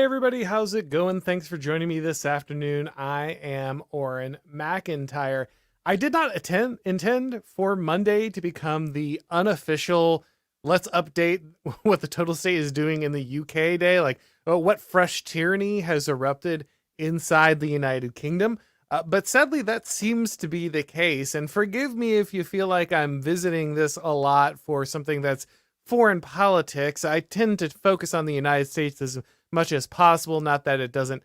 everybody, how's it going? Thanks for joining me this afternoon. I am Auron MacIntyre. I did not intend for Monday to become the unofficial let's update what the total state is doing in the UK day, like what fresh tyranny has erupted inside the United Kingdom. But sadly, that seems to be the case. And forgive me if you feel like I'm visiting this a lot for something that's foreign politics. I tend to focus on the United States as much as possible. Not that it doesn't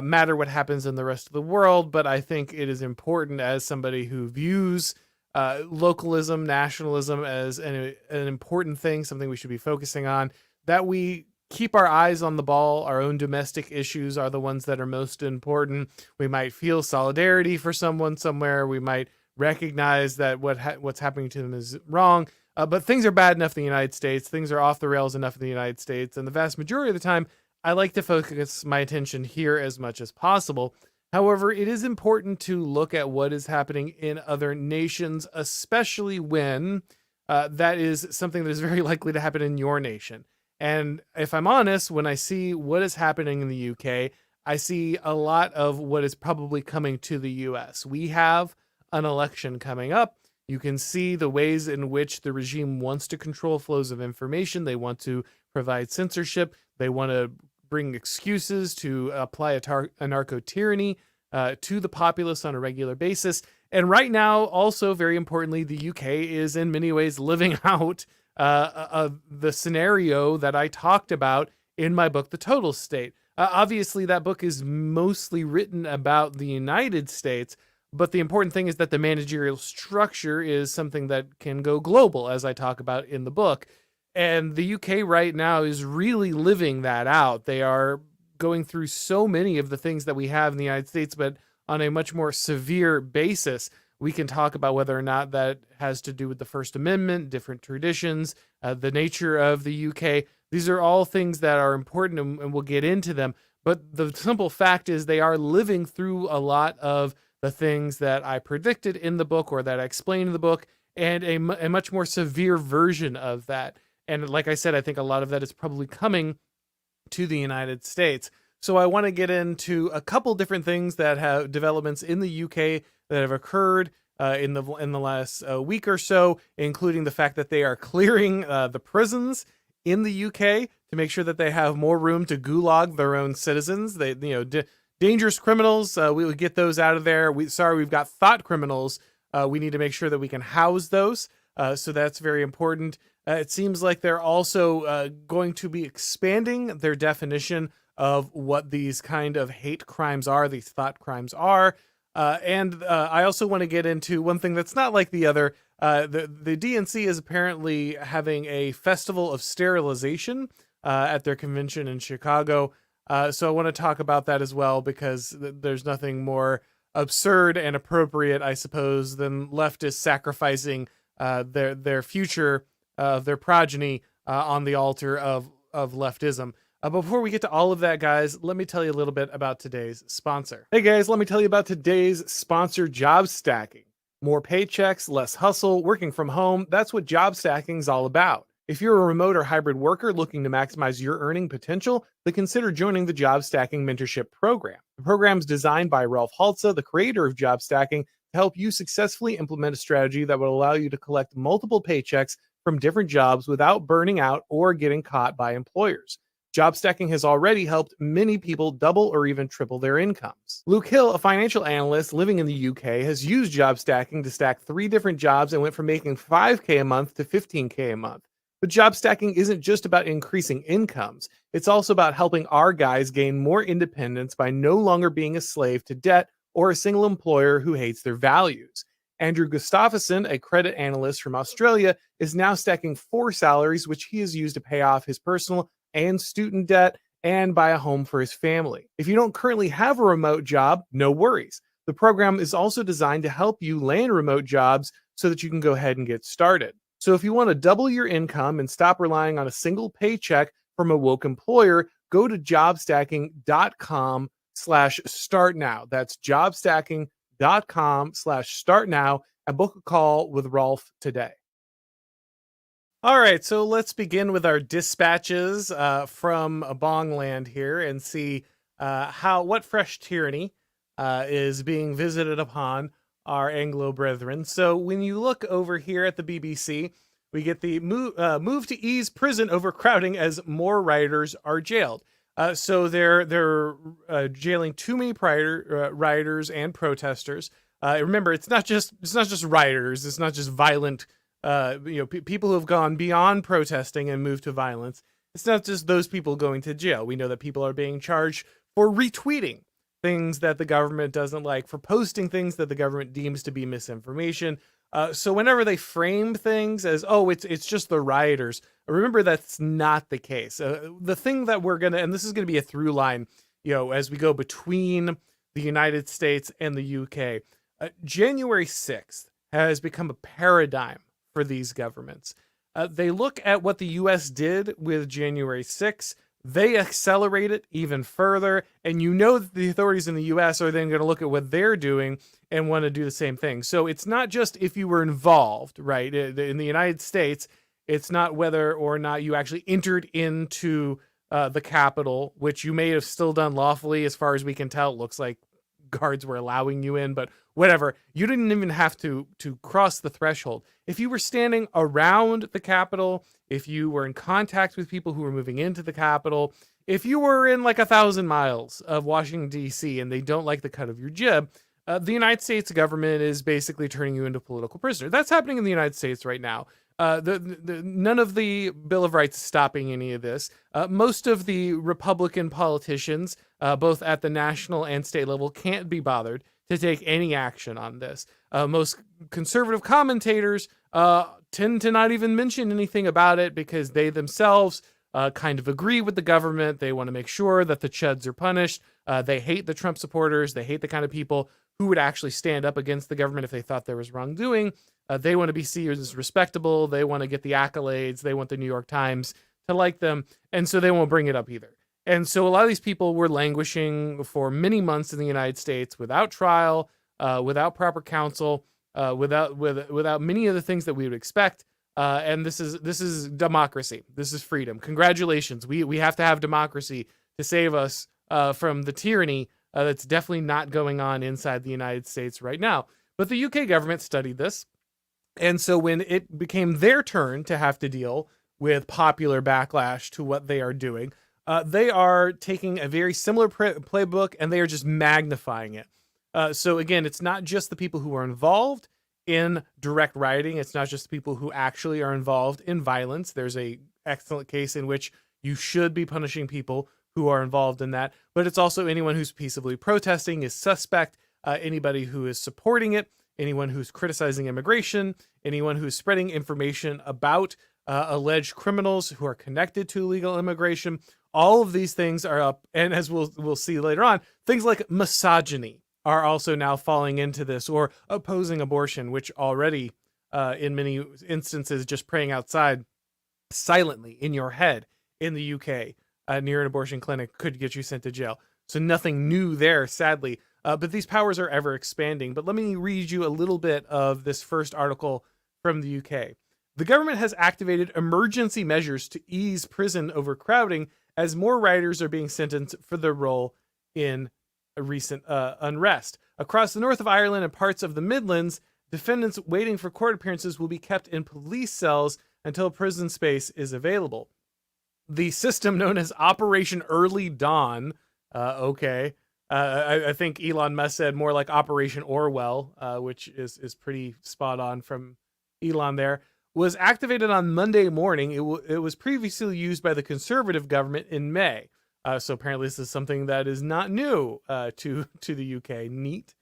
matter what happens in the rest of the world, but I think it is important as somebody who views localism, nationalism as an important thing, something we should be focusing on, that we keep our eyes on the ball. Our own domestic issues are the ones that are most important. We might feel solidarity for someone somewhere. We might recognize that what's happening to them is wrong. But things are bad enough in the United States. Things are off the rails enough in the United States. And the vast majority of the time, I like to focus my attention here as much as possible. However, it is important to look at what is happening in other nations, especially when that is something that is very likely to happen in your nation. And if I'm honest, when I see what is happening in the UK, I see a lot of what is probably coming to the US. We have an election coming up. You can see the ways in which the regime wants to control flows of information. They want to provide censorship. They want to bring excuses to apply anarcho-tyranny to the populace on a regular basis. And right now, also very importantly, the UK is in many ways living out the scenario that I talked about in my book, The Total State. Obviously, that book is mostly written about the United States, but the important thing is that the managerial structure is something that can go global, as I talk about in the book. And the UK right now is really living that out. They are going through so many of the things that we have in the United States, but on a much more severe basis. We can talk about whether or not that has to do with the First Amendment, different traditions, the nature of the UK. These are all things that are important, and we'll get into them. But the simple fact is they are living through a lot of the things that I predicted in the book or that I explained in the book, and a much more severe version of that. And like I said, I think a lot of that is probably coming to the United States. So I want to get into a couple different things that have developments in the UK that have occurred in the last week or so, including the fact that they are clearing the prisons in the UK to make sure that they have more room to gulag their own citizens. They, dangerous criminals, we would get those out of there. We've got thought criminals. We need to make sure that we can house those. So that's very important. It seems like they're also going to be expanding their definition of what these kind of hate crimes are, these thought crimes are. And I also want to get into one thing that's not like the other. The DNC is apparently having a festival of sterilization at their convention in Chicago. So I want to talk about that as well, because there's nothing more absurd and appropriate, I suppose, than leftists sacrificing their future of their progeny on the altar of leftism. Before we get to all of that, guys, let me tell you a little bit about today's sponsor. Hey guys, let me tell you about today's sponsor, Job Stacking. More paychecks, less hustle, working from home. That's what job stacking is all about. If you're a remote or hybrid worker looking to maximize your earning potential, then consider joining the Job Stacking Mentorship Program. The program is designed by Ralph Haltza, the creator of Job Stacking, to help you successfully implement a strategy that will allow you to collect multiple paychecks from different jobs without burning out or getting caught by employers. Job stacking has already helped many people double or even triple their incomes. Luke Hill, a financial analyst living in the UK, has used job stacking to stack 3 different jobs and went from making $5K a month to $15K a month. But job stacking isn't just about increasing incomes. It's also about helping our guys gain more independence by no longer being a slave to debt or a single employer who hates their values. Andrew Gustafsson, a credit analyst from Australia, is now stacking 4 salaries, which he has used to pay off his personal and student debt and buy a home for his family. If you don't currently have a remote job, no worries. The program is also designed to help you land remote jobs so that you can go ahead and get started. So if you want to double your income and stop relying on a single paycheck from a woke employer, go to jobstacking.com/start now. That's jobstacking.com/start now and book a call with Rolf today. All right, so let's begin with our dispatches from Bongland here and see how what fresh tyranny is being visited upon our Anglo brethren. So when you look over here at the BBC, we get the move to ease prison overcrowding as more rioters are jailed. So they're jailing too many rioters and protesters. Remember, it's not just rioters. It's not just violent people who have gone beyond protesting and moved to violence. It's not just those people going to jail. We know that people are being charged for retweeting things that the government doesn't like, for posting things that the government deems to be misinformation. So whenever they frame things as, oh, it's just the rioters, remember that's not the case. The thing that we're gonna, and this is gonna be a through line, as we go between the United States and the UK. January 6th has become a paradigm for these governments. They look at what the US did with January 6th. They accelerate it even further. And that the authorities in the US are then going to look at what they're doing and want to do the same thing. So it's not just if you were involved, right? In the United States, it's not whether or not you actually entered into the Capitol, which you may have still done lawfully. As far as we can tell, it looks like guards were allowing you in, but whatever. You didn't even have to cross the threshold. If you were standing around the Capitol, if you were in contact with people who were moving into the Capitol, if you were in like 1,000 miles of Washington, D.C., and they don't like the cut of your jib, the United States government is basically turning you into a political prisoner. That's happening in the United States right now. None of the Bill of Rights is stopping any of this. Most of the Republican politicians, both at the national and state level, can't be bothered to take any action on this. Most conservative commentators tend to not even mention anything about it because they themselves kind of agree with the government. They want to make sure that the chuds are punished. They hate the Trump supporters. They hate the kind of people who would actually stand up against the government if they thought there was wrongdoing. They want to be seen as respectable. They want to get the accolades. They want the New York Times to like them. And so they won't bring it up either. And so a lot of these people were languishing for many months in the United States without trial, without proper counsel, without many of the things that we would expect. And this is democracy. This is freedom. Congratulations. We have to have democracy to save us from the tyranny that's definitely not going on inside the United States right now. But the UK government studied this. And so when it became their turn to have to deal with popular backlash to what they are doing, they are taking a very similar playbook and they are just magnifying it. So again, it's not just the people who are involved in direct rioting. It's not just the people who actually are involved in violence. There's a excellent case in which you should be punishing people who are involved in that. But it's also anyone who's peaceably protesting is suspect. Anybody who is supporting it, anyone who's criticizing immigration, anyone who's spreading information about alleged criminals who are connected to illegal immigration. All of these things are up. And as we'll see later on, things like misogyny are also now falling into this, or opposing abortion, which already in many instances just praying outside silently in your head in the UK near an abortion clinic could get you sent to jail. So nothing new there, sadly. But these powers are ever expanding. But let me read you a little bit of this first article from the UK. The government has activated emergency measures to ease prison overcrowding as more rioters are being sentenced for their role in a recent unrest. Across the north of Ireland and parts of the Midlands, defendants waiting for court appearances will be kept in police cells until prison space is available. The system known as Operation Early Dawn, I think Elon Musk said more like Operation Orwell, which is pretty spot on from Elon there, was activated on Monday morning. It was previously used by the Conservative government in May. So apparently this is something that is not new to the UK. Neat.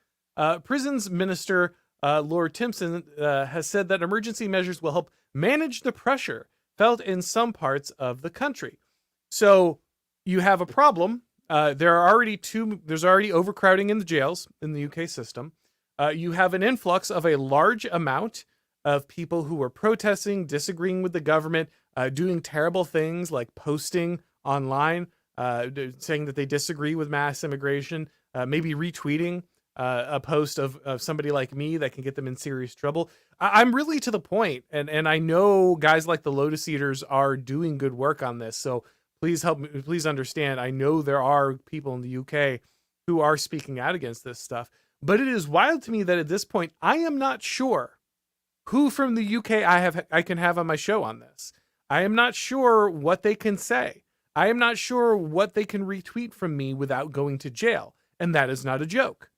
Prisons Minister Lord Timpson has said that emergency measures will help manage the pressure felt in some parts of the country. So you have a problem. There's already overcrowding in the jails in the UK system. You have an influx of a large amount of people who are protesting, disagreeing with the government, doing terrible things like posting online, saying that they disagree with mass immigration, maybe retweeting a post of somebody like me that can get them in serious trouble. I'm really to the point, and I know guys like the Lotus Eaters are doing good work on this. So please help me. Please understand. I know there are people in the UK who are speaking out against this stuff, but it is wild to me that at this point I am not sure who from the UK I can have on my show on this. I am not sure what they can say. I am not sure what they can retweet from me without going to jail, and that is not a joke.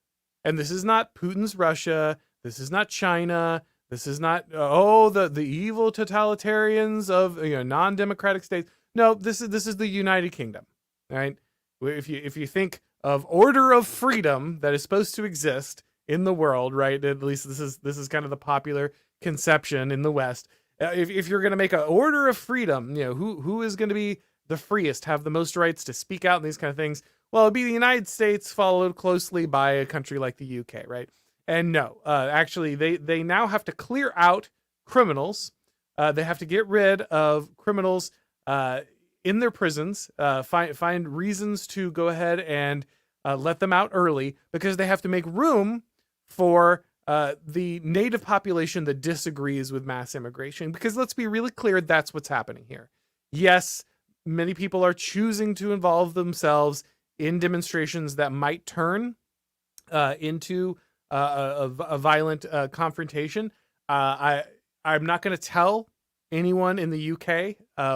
And this is not Putin's Russia. This is not China. This is not the evil totalitarians of non-democratic states. No, this is the United Kingdom, right? If you think of order of freedom that is supposed to exist in the world, right? At least this is kind of the popular conception in the West. If you're going to make an order of freedom, who is going to be the freest, have the most rights to speak out and these kind of things? Well, it'd be the United States, followed closely by a country like the UK, right? And no, actually, they now have to clear out criminals. They have to get rid of criminals in their prisons, find reasons to go ahead and let them out early, because they have to make room for the native population that disagrees with mass immigration. Because let's be really clear, that's what's happening here. Yes, many people are choosing to involve themselves in demonstrations that might turn into a violent confrontation. I'm not going to tell anyone in the UK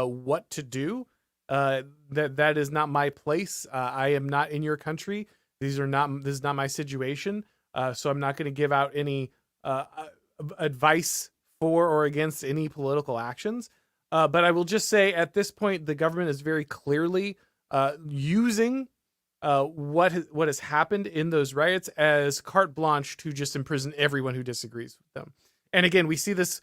what to do. That is not my place. I am not in your country. This is not my situation. So I'm not going to give out any advice for or against any political actions. But I will just say at this point, the government is very clearly using what has happened in those riots as carte blanche to just imprison everyone who disagrees with them. And again, we see this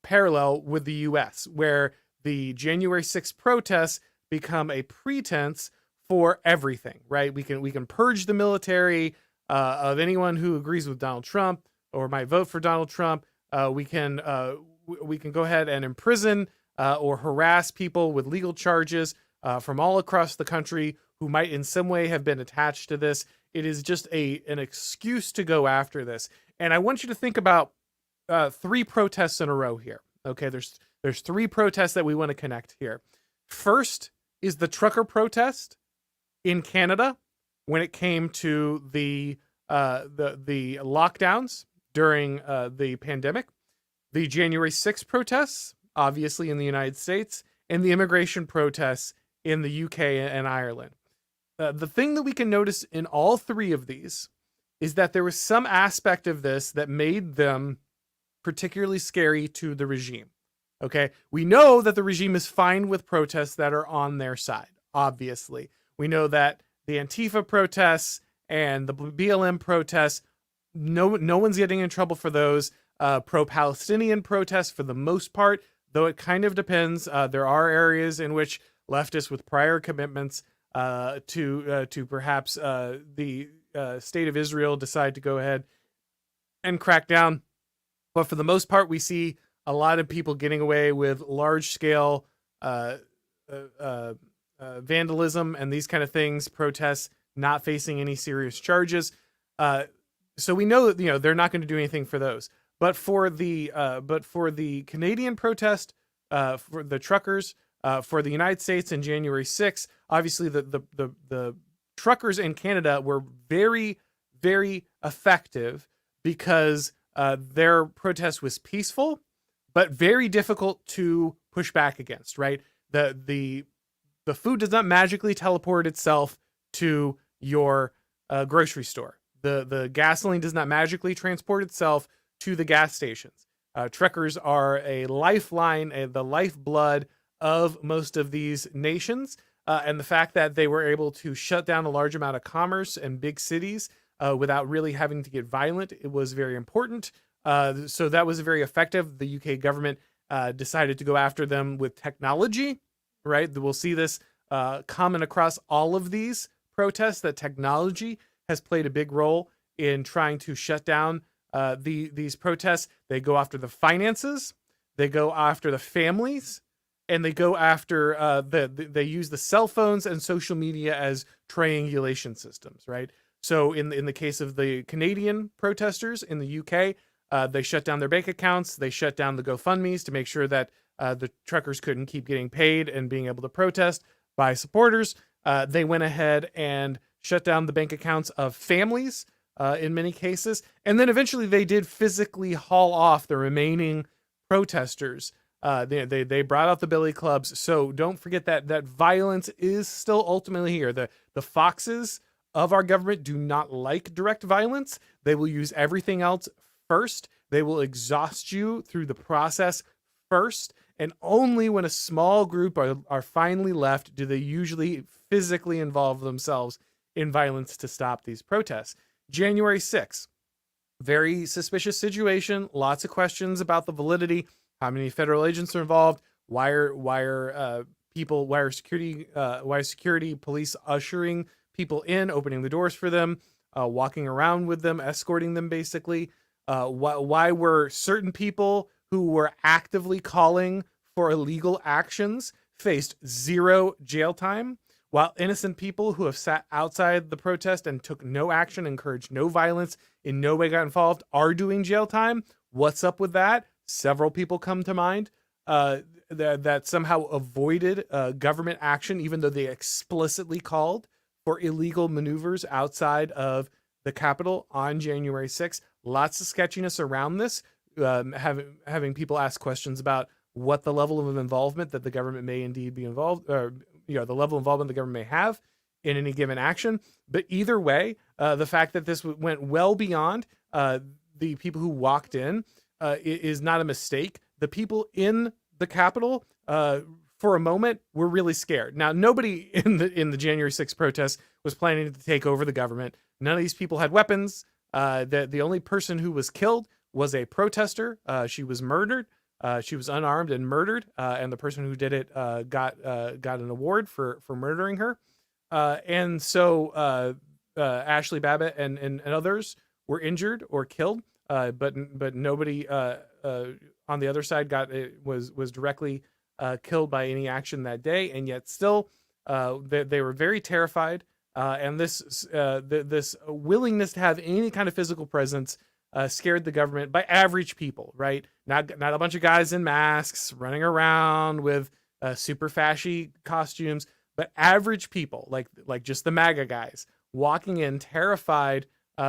parallel with the US, where the January 6th protests become a pretense for everything, right? We can purge the military of anyone who agrees with Donald Trump or might vote for Donald Trump. We can go ahead and imprison or harass people with legal charges from all across the country who might in some way have been attached to this. It is just an excuse to go after this. And I want you to think about 3 protests in a row here. Okay, there's 3 protests that we want to connect here. First is the trucker protest in Canada when it came to the lockdowns during the pandemic. The January 6th protests, obviously in the United States, and the immigration protests in the UK and Ireland. The thing that we can notice in all 3 of these is that there was some aspect of this that made them particularly scary to the regime. Okay, we know that the regime is fine with protests that are on their side. Obviously, we know that the Antifa protests and the BLM protests, no one's getting in trouble for those. Pro-Palestinian protests, for the most part, though it kind of depends. There are areas in which leftists with prior commitments to perhaps the state of Israel decide to go ahead and crack down. But for the most part, we see a lot of people getting away with large-scale vandalism and these kind of things, protests not facing any serious charges. So we know that they're not going to do anything for those. But for the Canadian protest, for the truckers, for the United States in January 6th, obviously the truckers in Canada were very, very effective because their protest was peaceful, but very difficult to push back against, right? The food does not magically teleport itself to your grocery store. The gasoline does not magically transport itself to the gas stations. Truckers are a lifeline, the lifeblood of most of these nations. And the fact that they were able to shut down a large amount of commerce in big cities without really having to get violent, it was very important. So that was very effective. The UK government decided to go after them with technology, right? We'll see this common across all of these protests, that technology has played a big role in trying to shut down these protests. They go after the finances, they go after the families, and they go after they use the cell phones and social media as triangulation systems, right? So in the case of the Canadian protesters in the UK, they shut down their bank accounts. They shut down the GoFundMe's to make sure that the truckers couldn't keep getting paid and being able to protest by supporters. They went ahead and shut down the bank accounts of families in many cases. And then eventually they did physically haul off the remaining protesters. They brought out the billy clubs. So don't forget that violence is still ultimately here. The foxes of our government do not like direct violence. They will use everything else first. They will exhaust you through the process first. And only when a small group are finally left do they usually physically involve themselves in violence to stop these protests. January 6th, very suspicious situation. Lots of questions about the validity. How many federal agents are involved? Why are security police ushering people in, opening the doors for them, walking around with them, escorting them basically? Why were certain people who were actively calling for illegal actions faced 0 jail time, while innocent people who have sat outside the protest and took no action, encouraged no violence, in no way got involved, are doing jail time? What's up with that? Several people come to mind that somehow avoided government action, even though they explicitly called for illegal maneuvers outside of the Capitol on January 6th. Lots of sketchiness around this, having people ask questions about what the level of involvement that the government may indeed be involved, or the level of involvement the government may have in any given action. But either way, the fact that this went well beyond the people who walked in is not a mistake. The people in the Capitol, for a moment, were really scared. Now, nobody in the January 6th protests was planning to take over the government. None of these people had weapons. The only person who was killed was a protester. She was murdered. She was unarmed and murdered, and the person who did it got an award for murdering her. And so Ashley Babbitt and others were injured or killed, but nobody on the other side was directly killed by any action that day. And yet still, they were very terrified. And this willingness to have any kind of physical presence scared the government by average people, right? Not a bunch of guys in masks running around with super fashy costumes, but average people, like just the MAGA guys, walking in terrified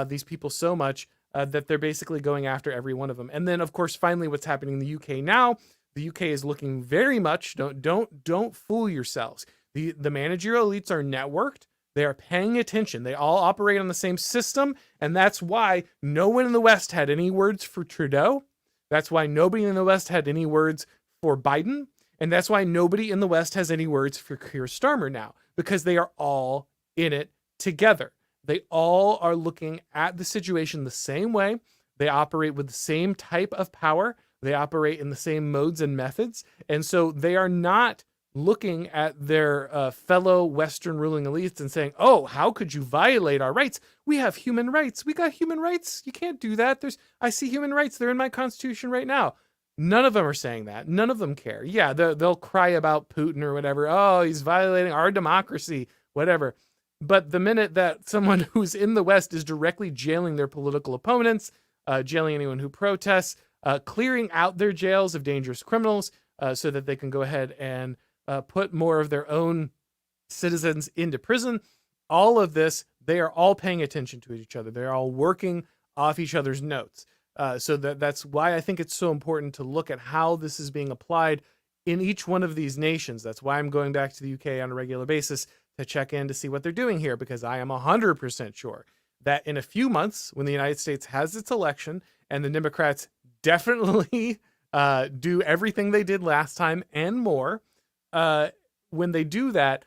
these people so much that they're basically going after every one of them. And then, of course, finally, what's happening in the UK now? The UK is looking very much. Don't fool yourselves. The managerial elites are networked. They are paying attention. They all operate on the same system. And that's why no one in the West had any words for Trudeau. That's why nobody in the West had any words for Biden. And that's why nobody in the West has any words for Keir Starmer now, because they are all in it together. They all are looking at the situation the same way. They operate with the same type of power. They operate in the same modes and methods. And so they are not looking at their fellow Western ruling elites and saying, oh, how could you violate our rights? We have human rights. We got human rights. You can't do that. I see human rights. They're in my constitution right now. None of them are saying that. None of them care. Yeah, they'll cry about Putin or whatever. Oh, he's violating our democracy, whatever. But the minute that someone who's in the West is directly jailing their political opponents, jailing anyone who protests, clearing out their jails of dangerous criminals so that they can go ahead and put more of their own citizens into prison. All of this, they are all paying attention to each other. They're all working off each other's notes. So that's why I think it's so important to look at how this is being applied in each one of these nations. That's why I'm going back to the UK on a regular basis to check in to see what they're doing here, because I am 100% sure that in a few months, when the United States has its election and the Democrats definitely do everything they did last time and more, when they do that,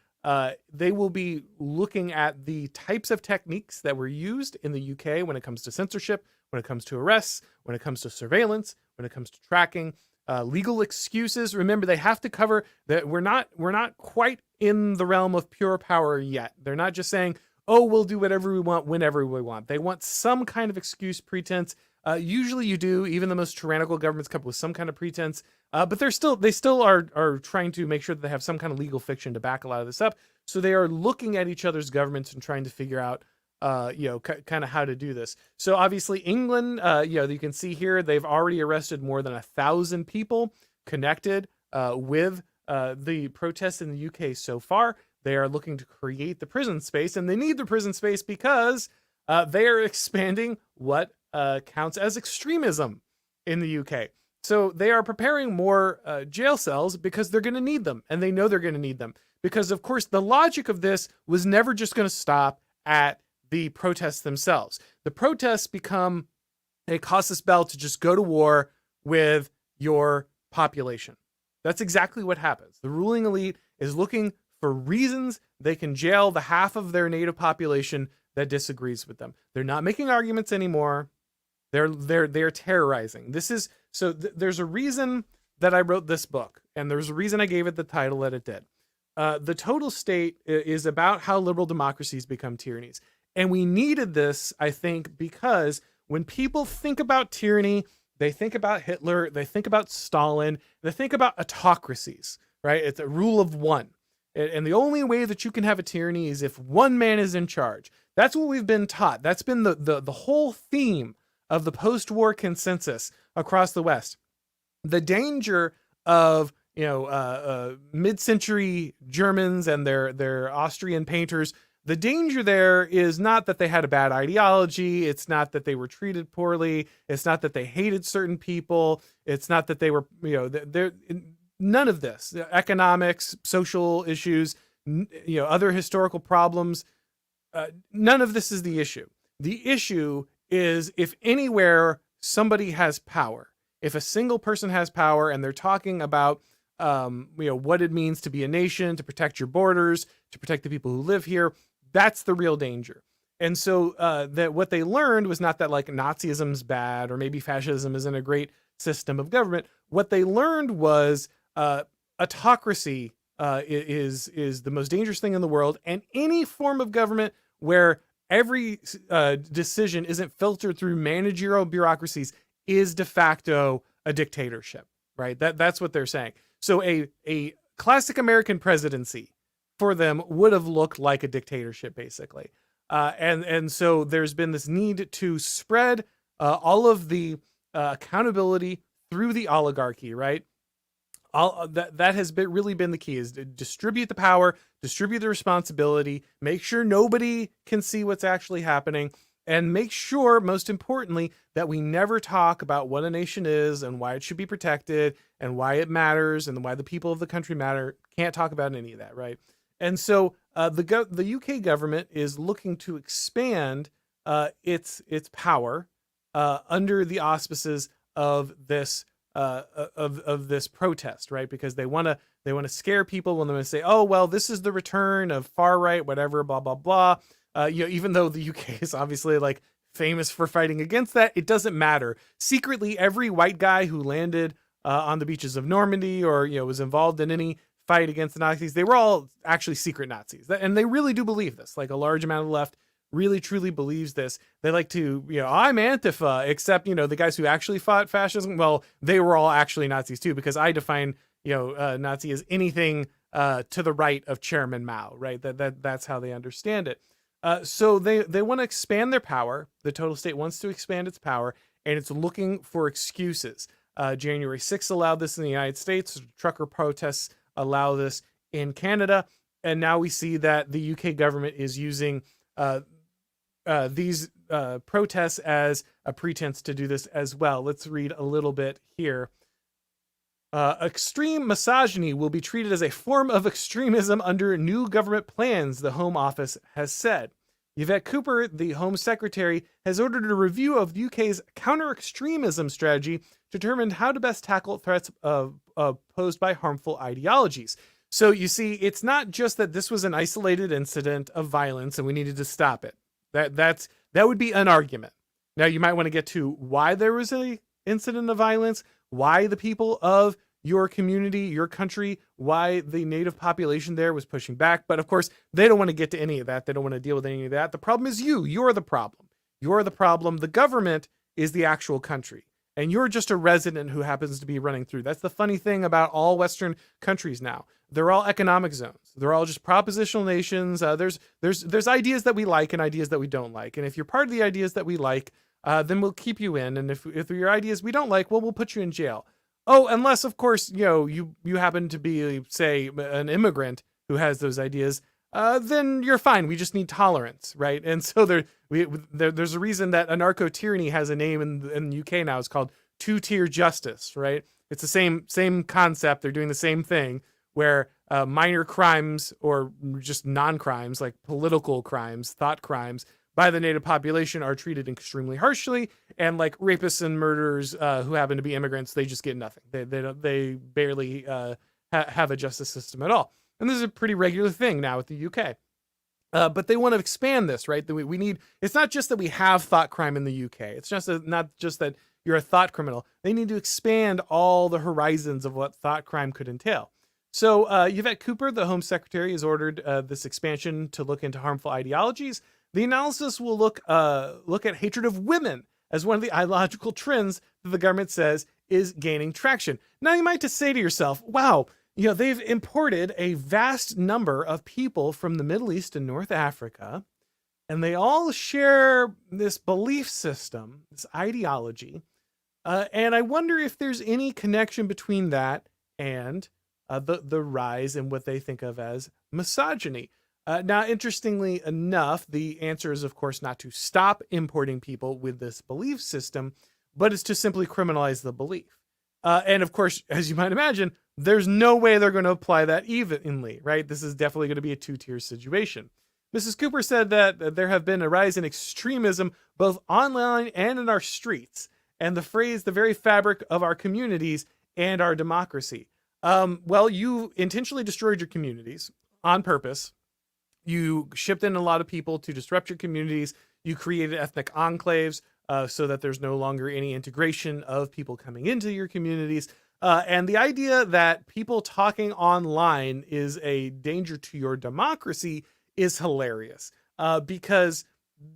they will be looking at the types of techniques that were used in the UK when it comes to censorship, when it comes to arrests, when it comes to surveillance, when it comes to tracking, legal excuses. Remember, they have to cover that we're not quite in the realm of pure power yet. They're not just saying, oh, we'll do whatever we want whenever we want. They want some kind of excuse, pretense. Usually you do. Even the most tyrannical governments come up with some kind of pretense. But they still are trying to make sure that they have some kind of legal fiction to back a lot of this up. So they are looking at each other's governments and trying to figure out kind of how to do this. So obviously England, you can see here, they've already arrested more than 1,000 people connected with the protests in the UK so far. They are looking to create the prison space, and they need the prison space because they are expanding what counts as extremism in the UK. So they are preparing more jail cells because they're going to need them, and they know they're going to need them. Because, of course, the logic of this was never just going to stop at the protests themselves. The protests become a casus belli to just go to war with your population. That's exactly what happens. The ruling elite is looking for reasons they can jail the half of their native population that disagrees with them. They're not making arguments anymore. They're terrorizing. This is so. There's a reason that I wrote this book, and there's a reason I gave it the title that it did. The total state is about how liberal democracies become tyrannies, and we needed this, I think, because when people think about tyranny, they think about Hitler, they think about Stalin, they think about autocracies, right? It's a rule of one. And the only way that you can have a tyranny is if one man is in charge. That's what we've been taught. That's been the whole theme of the post-war consensus across the West. The danger of mid-century Germans and their Austrian painters, the danger there is not that they had a bad ideology. It's not that they were treated poorly. It's not that they hated certain people. It's not that they were, they're none of this. Economics, social issues, other historical problems. None of this is the issue. The issue is if anywhere somebody has power, if a single person has power and they're talking about what it means to be a nation, to protect your borders, to protect the people who live here, that's the real danger. And so that what they learned was not that like Nazism's bad or maybe fascism isn't a great system of government. What they learned was autocracy is the most dangerous thing in the world, and any form of government where every decision isn't filtered through managerial bureaucracies is de facto a dictatorship, right? That's what they're saying. So a classic American presidency for them would have looked like a dictatorship, basically. And so there's been this need to spread all of the accountability through the oligarchy, right? That has really been the key, is to distribute the power, distribute the responsibility, make sure nobody can see what's actually happening, and make sure, most importantly, that we never talk about what a nation is and why it should be protected and why it matters and why the people of the country matter. Can't talk about any of that, right? And so the UK government is looking to expand its power under the auspices of this this protest, right? Because they want to scare people when they say, oh well, this is the return of far right, whatever, blah blah blah. Even though the UK is obviously like famous for fighting against that, it doesn't matter. Secretly, every white guy who landed on the beaches of Normandy or was involved in any fight against the Nazis, they were all actually secret Nazis, and they really do believe this. Like a large amount of the left really truly believes this. They like to, I'm Antifa, except, the guys who actually fought fascism, well, they were all actually Nazis too, because I define, Nazi as anything to the right of Chairman Mao, right? That's how they understand it. So they want to expand their power. The total state wants to expand its power, and it's looking for excuses. January 6th allowed this in the United States. Trucker protests allow this in Canada. And now we see that the UK government is using these protests as a pretense to do this as well. Let's read a little bit here. Extreme misogyny will be treated as a form of extremism under new government plans, the Home Office has said. Yvette Cooper, the Home Secretary, has ordered a review of the UK's counter-extremism strategy to determine how to best tackle threats posed by harmful ideologies. So you see, it's not just that this was an isolated incident of violence and we needed to stop it. That would be an argument. Now you might want to get to why there was an incident of violence, why the people of your community, your country, why the native population there was pushing back. But of course, they don't want to get to any of that. They don't want to deal with any of that. The problem is you. You're the problem. You're the problem. The government is the actual country. and you're just a resident who happens to be running through. That's the funny thing about all Western countries now. They're all economic zones. They're all just propositional nations. There's ideas that we like and ideas that we don't like. And if you're part of the ideas that we like, then we'll keep you in. And if your ideas we don't like, well, we'll put you in jail. Oh, unless of course, you happen to be, say, an immigrant who has those ideas, then you're fine. We just need tolerance, right? And so there's a reason that anarcho-tyranny has a name in the UK now. It's called two-tier justice, right? It's the same concept. They're doing the same thing, where minor crimes or just non-crimes, like political crimes, thought crimes, by the native population are treated extremely harshly, and like rapists and murderers who happen to be immigrants, they just get nothing. They barely have a justice system at all. And this is a pretty regular thing now with the UK. But they want to expand this, right? We need. It's not just that we have thought crime in the UK. It's just not just that you're a thought criminal. They need to expand all the horizons of what thought crime could entail. So Yvette Cooper, the Home Secretary, has ordered this expansion to look into harmful ideologies. The analysis will look at hatred of women as one of the ideological trends that the government says is gaining traction. Now you might just say to yourself, wow, they've imported a vast number of people from the Middle East and North Africa, and they all share this belief system, this ideology. And I wonder if there's any connection between that and the rise in what they think of as misogyny. Now, interestingly enough, the answer is, of course, not to stop importing people with this belief system, but it's to simply criminalize the belief. And of course, as you might imagine, there's no way they're going to apply that evenly, right? This is definitely going to be a two-tier situation. Mrs. Cooper said that there have been a rise in extremism both online and in our streets, and the very fabric of our communities and our democracy. Well, you intentionally destroyed your communities on purpose. You shipped in a lot of people to disrupt your communities. You created ethnic enclaves so that there's no longer any integration of people coming into your communities. And the idea that people talking online is a danger to your democracy is hilarious, because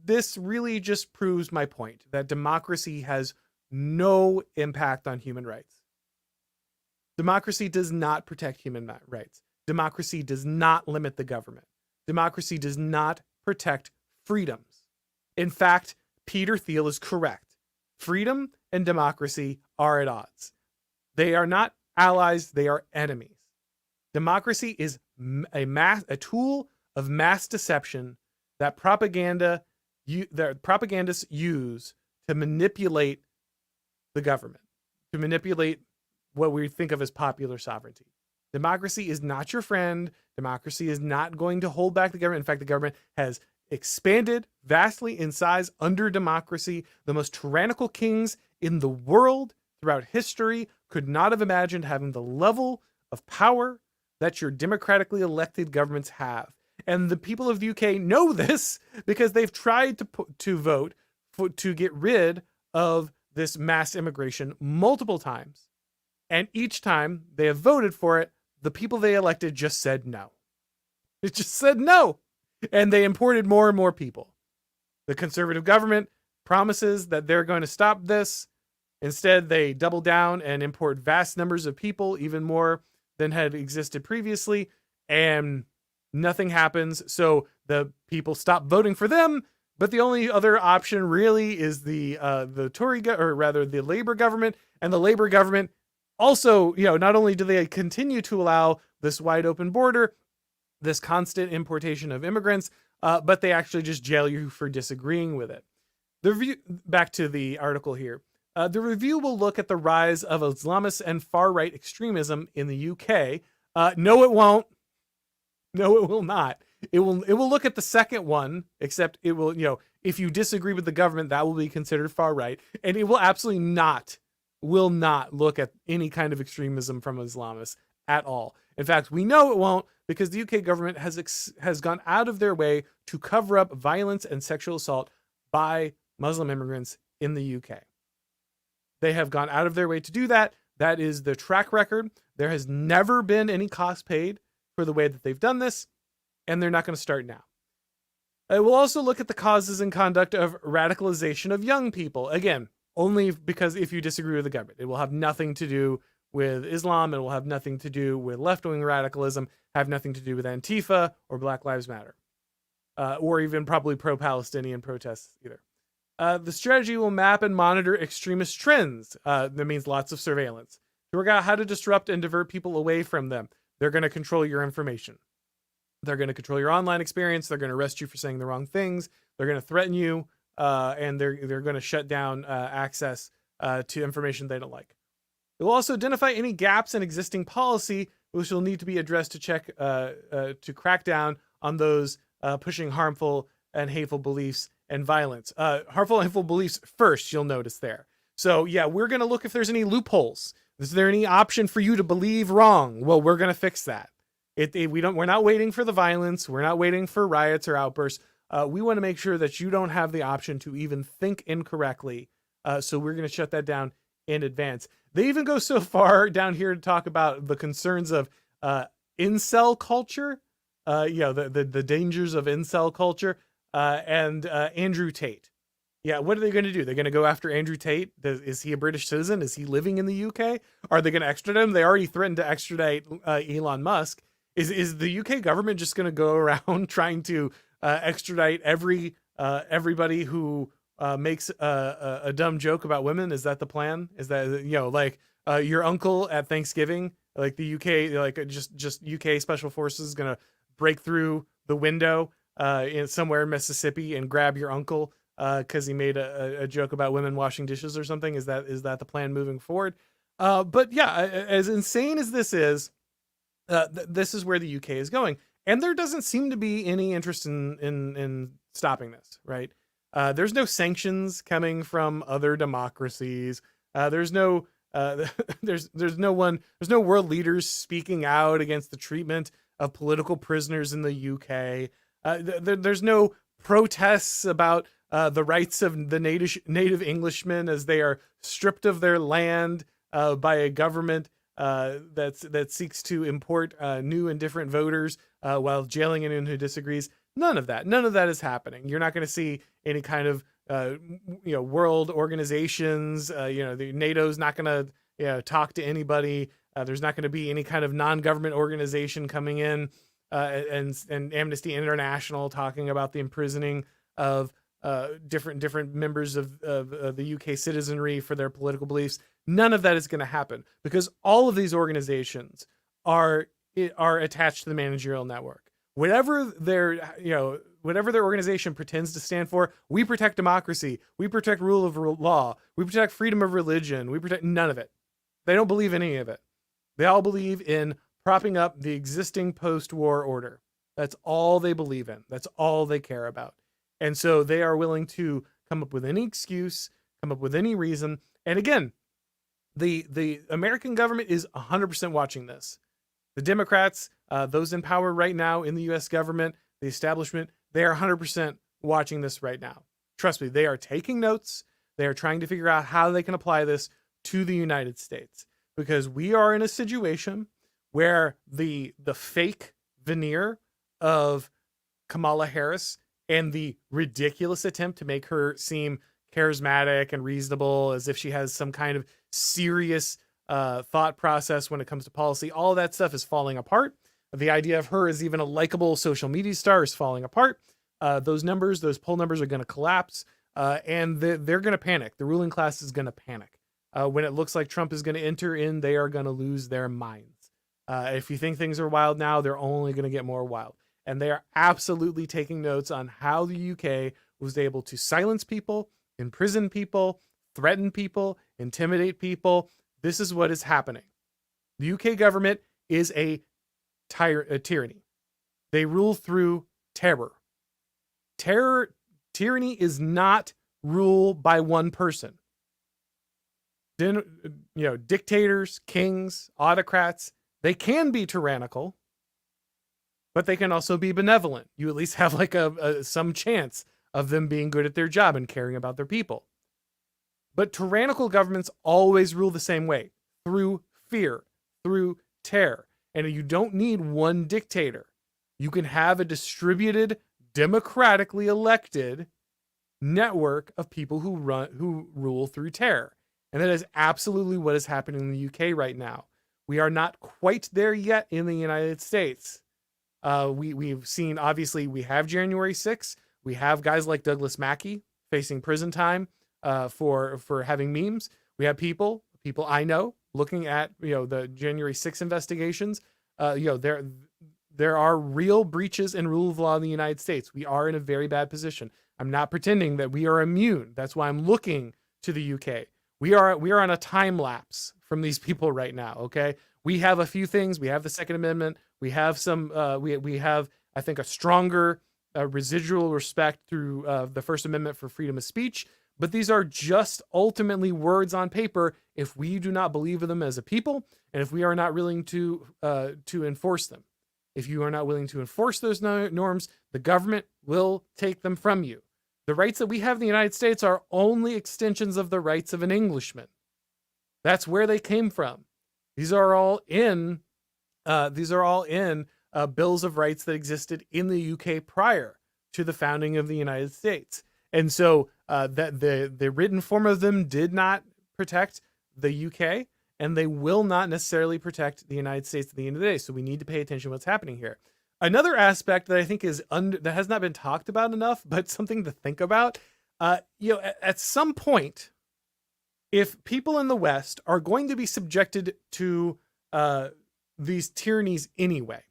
this really just proves my point that democracy has no impact on human rights. Democracy does not protect human rights. Democracy does not limit the government. Democracy does not protect freedoms. In fact, Peter Thiel is correct. Freedom and democracy are at odds. They are not allies, they are enemies. Democracy is a tool of mass deception that propagandists use to manipulate the government, to manipulate what we think of as popular sovereignty. Democracy is not your friend. Democracy is not going to hold back the government. In fact, the government has expanded vastly in size under democracy. The most tyrannical kings in the world throughout history could not have imagined having the level of power that your democratically elected governments have. And the people of the UK know this because they've tried to vote to get rid of this mass immigration multiple times. And each time they have voted for it, the people they elected just said no. It just said no. And they imported more and more people. The conservative government promises that they're going to stop this. Instead, they double down and import vast numbers of people, even more than had existed previously, and nothing happens. So the people stop voting for them. But the only other option really is the Labour government, and the Labour government also, not only do they continue to allow this wide open border, this constant importation of immigrants, but they actually just jail you for disagreeing with it. Back to the article here. The review will look at the rise of Islamists and far-right extremism in the UK. No, it won't. No, it will not. It will look at the second one, except it will, if you disagree with the government, that will be considered far-right. And it will absolutely will not look at any kind of extremism from Islamists at all. In fact, we know it won't because the UK government has gone out of their way to cover up violence and sexual assault by Muslim immigrants in the UK. They have gone out of their way to do that. That is their track record. There has never been any cost paid for the way that they've done this, and they're not going to start now. It will also look at the causes and conduct of radicalization of young people. Again, only because if you disagree with the government. It will have nothing to do with Islam. It will have nothing to do with left-wing radicalism, have nothing to do with Antifa or Black Lives Matter, or even probably pro-Palestinian protests either. The strategy will map and monitor extremist trends. That means lots of surveillance to work out how to disrupt and divert people away from them. They're going to control your information. They're going to control your online experience. They're going to arrest you for saying the wrong things. They're going to threaten you, and they're going to shut down access to information they don't like. It will also identify any gaps in existing policy, which will need to be addressed to check to crack down on those pushing harmful and hateful beliefs and violence. Harmful and hateful beliefs first, you'll notice there. So yeah, we're going to look if there's any loopholes. Is there any option for you to believe wrong? Well, we're going to fix that. We're not waiting for the violence. We're not waiting for riots or outbursts. We want to make sure that you don't have the option to even think incorrectly. So we're going to shut that down in advance. They even go so far down here to talk about the concerns of incel culture, the dangers of incel culture, and Andrew Tate. Yeah, what are they going to do? They're going to go after Andrew Tate. Is he a British citizen? Is he living in the UK? Are they going to extradite him? They already threatened to extradite Elon Musk. Is the UK government just going to go around trying to extradite everybody who makes a dumb joke about women? Is that the plan? Is that, like your uncle at Thanksgiving, like the UK, like just UK special forces is going to break through the window in somewhere in Mississippi and grab your uncle because he made a joke about women washing dishes or something? Is that the plan moving forward? But yeah, as insane as this is, this is where the UK is going, and there doesn't seem to be any interest in stopping this. Right? There's no sanctions coming from other democracies. There's no world leaders speaking out against the treatment of political prisoners in the UK. There's no protests about the rights of the native Englishmen as they are stripped of their land by a government that seeks to import new and different voters while jailing anyone who disagrees. None of that is happening. You're not going to see any kind of world organizations. The NATO's not going to talk to anybody. There's not going to be any kind of non-government organization coming in and Amnesty International talking about the imprisoning of different members of the UK citizenry for their political beliefs. None of that is going to happen because all of these organizations are attached to the managerial network. Whatever their organization pretends to stand for, we protect democracy, we protect rule of law, we protect freedom of religion, we protect none of it. They don't believe in any of it. They all believe in propping up the existing post-war order. That's all they believe in. That's all they care about. And so they are willing to come up with any excuse, come up with any reason. And again, the American government is 100% watching this. The Democrats, those in power right now in the US government, the establishment, they are 100% watching this right now. Trust me, they are taking notes. They are trying to figure out how they can apply this to the United States, because we are in a situation where the fake veneer of Kamala Harris and the ridiculous attempt to make her seem charismatic and reasonable, as if she has some kind of serious thought process when it comes to policy, all that stuff is falling apart. The idea of her as even a likable social media star is falling apart. Those poll numbers are going to collapse, and they're going to panic. The ruling class is going to panic. When it looks like Trump is going to enter in, they are going to lose their minds. If you think things are wild now, they're only going to get more wild. And they are absolutely taking notes on how the UK was able to silence people, imprison people, threaten people, intimidate people. This is what is happening. The UK government is a tyranny. They rule through terror. Tyranny is not rule by one person. Dictators, kings, autocrats, they can be tyrannical, but they can also be benevolent. You at least have like some chance of them being good at their job and caring about their people. But tyrannical governments always rule the same way, through fear, through terror. And you don't need one dictator. You can have a distributed, democratically elected network of people who rule through terror. And that is absolutely what is happening in the UK right now. We are not quite there yet in the United States. We've seen, obviously, we have January 6th. We have guys like Douglas Mackey facing prison time for having memes. We have people I know looking at the January 6th investigations. There are real breaches in rule of law in the United States. We are in a very bad position. I'm not pretending that we are immune. That's why I'm looking to the UK. We are on a time lapse from these people right now. Okay, we have a few things. We have the Second Amendment. We have some. We have, I think, a stronger residual respect through the First Amendment for freedom of speech. But these are just ultimately words on paper if we do not believe in them as a people, and if we are not willing to enforce them. If you are not willing to enforce those norms, the government will take them from you. The rights that we have in the United States are only extensions of the rights of an Englishman. That's where they came from. These are all in bills of rights that existed in the UK prior to the founding of the United States. And so that the written form of them did not protect the UK, and they will not necessarily protect the United States at the end of the day. So we need to pay attention to what's happening here. Another aspect that I think is that has not been talked about enough, but something to think about, at some point, if people in the West are going to be subjected to these tyrannies anyway,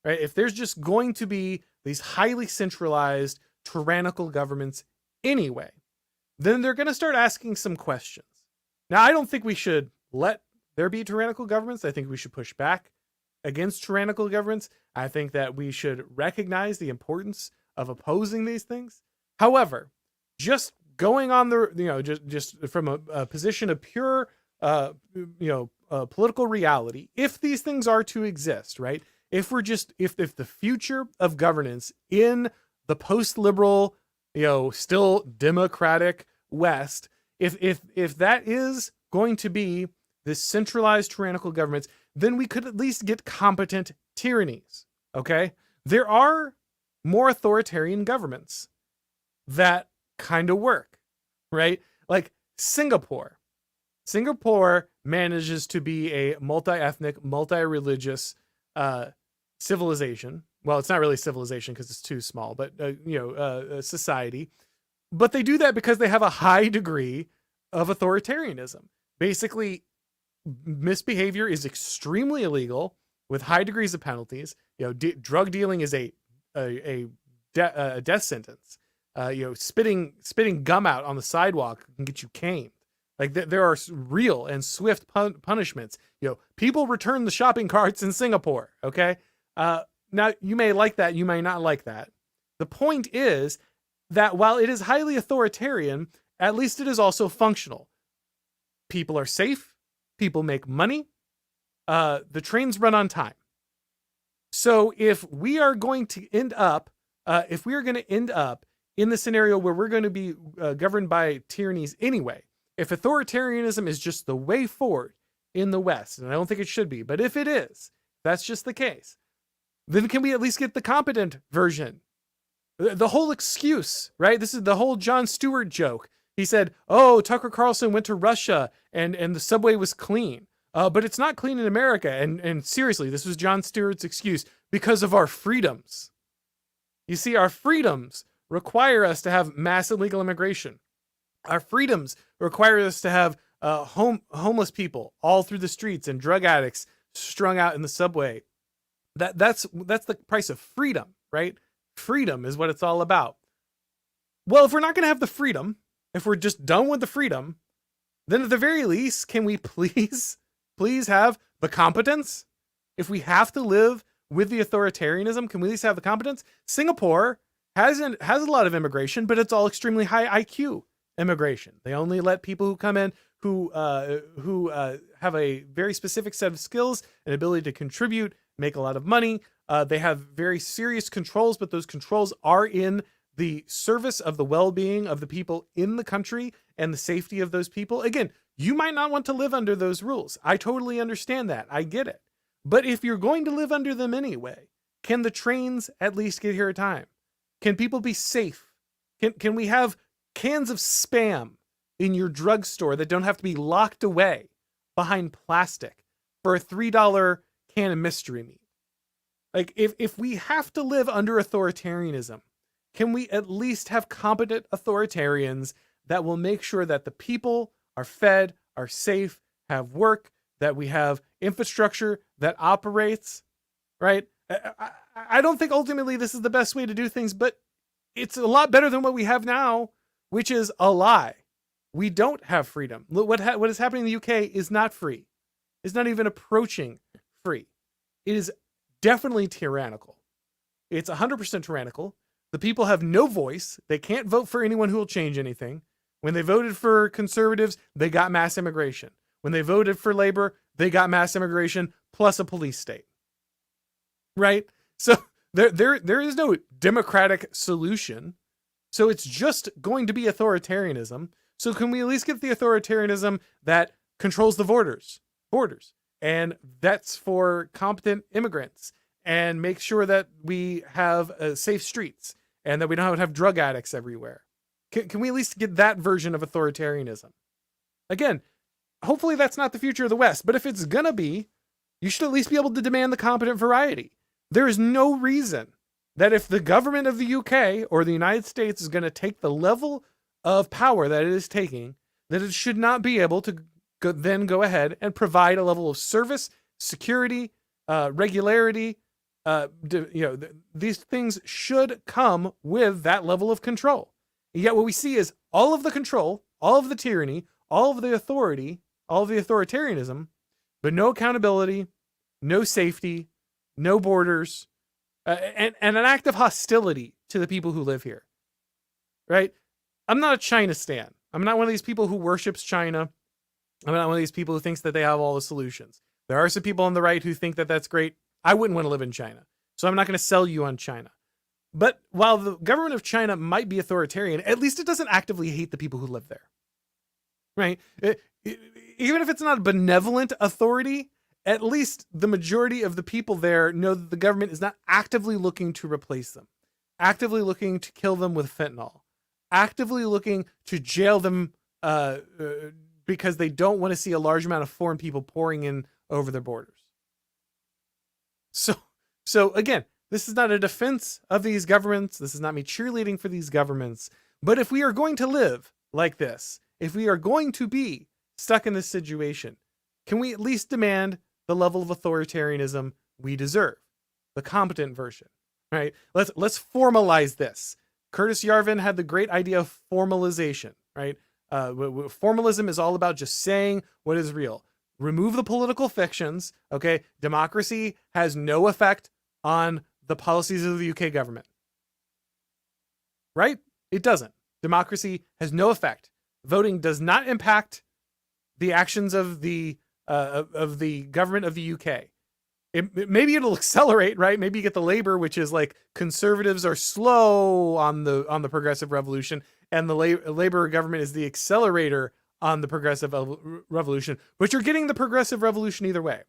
right? If there's just going to be these highly centralized, tyrannical governments anyway, then they're going to start asking some questions. Now, I don't think we should let there be tyrannical governments. I think we should push back against tyrannical governments. I think that we should recognize the importance of opposing these things. However, just going on the, just from a position of pure, political reality, if these things are to exist, right? If the future of governance in the post-liberal, still democratic West, if that is going to be this centralized tyrannical governments, then we could at least get competent tyrannies. Okay, there are more authoritarian governments that kind of work, right? Like Singapore. Singapore manages to be a multi-ethnic, multi-religious civilization. Well, it's not really civilization because it's too small, but a society. But they do that because they have a high degree of authoritarianism. Basically, misbehavior is extremely illegal with high degrees of penalties. Drug dealing is a death sentence. Spitting gum out on the sidewalk can get you caned. Like there are real and swift punishments. People return the shopping carts in Singapore. Okay. Now you may like that. You may not like that. The point is that while it is highly authoritarian, at least it is also functional. People are safe. People make money. The trains run on time. So if we are going to end up, in the scenario where we're going to be governed by tyrannies anyway, if authoritarianism is just the way forward in the West, and I don't think it should be, but if it is, that's just the case, then can we at least get the competent version? The whole excuse, right? This is the whole Jon Stewart joke. He said, oh, Tucker Carlson went to Russia and the subway was clean. But it's not clean in America. And seriously, this was Jon Stewart's excuse because of our freedoms. You see, our freedoms require us to have mass illegal immigration. Our freedoms require us to have homeless people all through the streets and drug addicts strung out in the subway. That's the price of freedom, right? Freedom is what it's all about. Well, if we're not going to have the freedom, if we're just done with the freedom, then at the very least, can we please have the competence? If we have to live with the authoritarianism, can we at least have the competence? Singapore has a lot of immigration, but it's all extremely high IQ immigration. They only let people who come in who have a very specific set of skills and ability to contribute, make a lot of money. They have very serious controls, but those controls are in the service of the well-being of the people in the country and the safety of those people. Again, you might not want to live under those rules. I totally understand that. I get it. But if you're going to live under them anyway, can the trains at least get here at time? Can people be safe? Can we have cans of Spam in your drugstore that don't have to be locked away behind plastic for a $3 can of mystery meat. Like, if we have to live under authoritarianism, can we at least have competent authoritarians that will make sure that the people are fed, are safe, have work, that we have infrastructure that operates, right? I don't think ultimately this is the best way to do things, but it's a lot better than what we have now, which is a lie. We don't have freedom. What is happening in the UK is not free. It's not even approaching free. It is definitely tyrannical. It's 100% tyrannical. The people have no voice. They can't vote for anyone who will change anything. When they voted for conservatives, they got mass immigration. When they voted for labor, they got mass immigration plus a police state. Right? So there is no democratic solution. So it's just going to be authoritarianism. So can we at least get the authoritarianism that controls the borders? And that's for competent immigrants, and make sure that we have safe streets and that we don't have drug addicts everywhere. Can we at least get that version of authoritarianism? Again, hopefully that's not the future of the West, but if it's gonna be, you should at least be able to demand the competent variety. There is no reason that if the government of the UK or the United States is going to take the level of power that it is taking, that it should not be able to then go ahead and provide a level of service, security, regularity. These things should come with that level of control. And yet what we see is all of the control, all of the tyranny, all of the authority, all of the authoritarianism, but no accountability, no safety, no borders, and an act of hostility to the people who live here. Right? I'm not a China stan. I'm not one of these people who worships China. I'm not one of these people who thinks that they have all the solutions. There are some people on the right who think that that's great. I wouldn't want to live in China, so I'm not going to sell you on China. But while the government of China might be authoritarian, at least it doesn't actively hate the people who live there. Right? Even if it's not a benevolent authority, at least the majority of the people there know that the government is not actively looking to replace them, actively looking to kill them with fentanyl, actively looking to jail them because they don't want to see a large amount of foreign people pouring in over their borders. So again, this is not a defense of these governments. This is not me cheerleading for these governments. But if we are going to live like this, if we are going to be stuck in this situation, can we at least demand the level of authoritarianism we deserve? The competent version, right? Let's formalize this. Curtis Yarvin had the great idea of formalization, right? Formalism is all about just saying what is real. Remove the political fictions, okay? Democracy has no effect on the policies of the UK government, right? It doesn't. Democracy has no effect. Voting does not impact the actions of the government of the UK. Maybe it'll accelerate, right? Maybe you get the Labour, which is like conservatives are slow on the progressive revolution, and the Labour government is the accelerator on the progressive revolution. But you're getting the progressive revolution either way.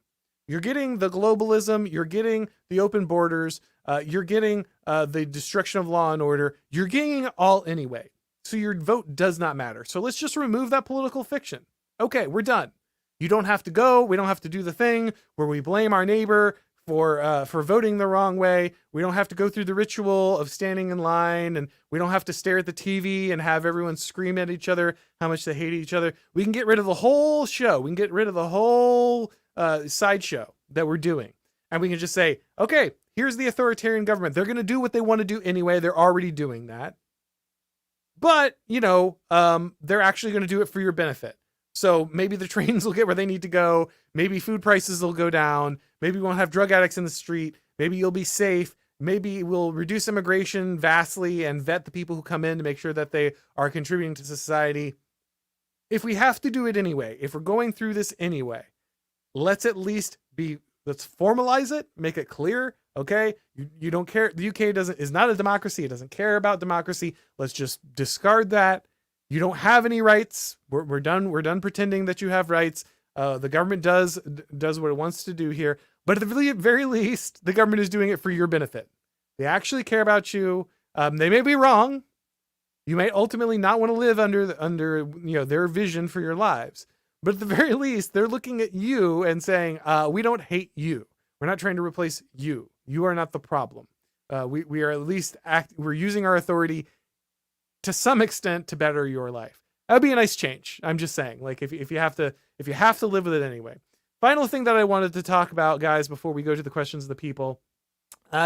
You're getting the globalism, you're getting the open borders, you're getting the destruction of law and order. You're getting it all anyway. So your vote does not matter. So let's just remove that political fiction. Okay, we're done. You don't have to go. We don't have to do the thing where we blame our neighbor for voting the wrong way. We don't have to go through the ritual of standing in line, and we don't have to stare at the TV and have everyone scream at each other how much they hate each other. We can get rid of the whole show. We can get rid of the whole sideshow that we're doing. And we can just say, okay, here's the authoritarian government. They're going to do what they want to do anyway. They're already doing that. But, they're actually going to do it for your benefit. So maybe the trains will get where they need to go. Maybe food prices will go down. Maybe we won't have drug addicts in the street. Maybe you'll be safe. Maybe we'll reduce immigration vastly and vet the people who come in to make sure that they are contributing to society. If we have to do it anyway, if we're going through this anyway, let's formalize it, make it clear. Okay. You don't care. The UK is not a democracy. It doesn't care about democracy. Let's just discard that. You don't have any rights. We're done. We're done pretending that you have rights. The government does what it wants to do here. But at the very least, the government is doing it for your benefit. They actually care about you. They may be wrong. You may ultimately not want to live under their vision for your lives, but at the very least, they're looking at you and saying, "We don't hate you. We're not trying to replace you. You are not the problem. We are at least we're using our authority to some extent to better your life." That'd be a nice change. I'm just saying, like if you have to live with it anyway. Final thing that I wanted to talk about, guys, before we go to the questions of the people,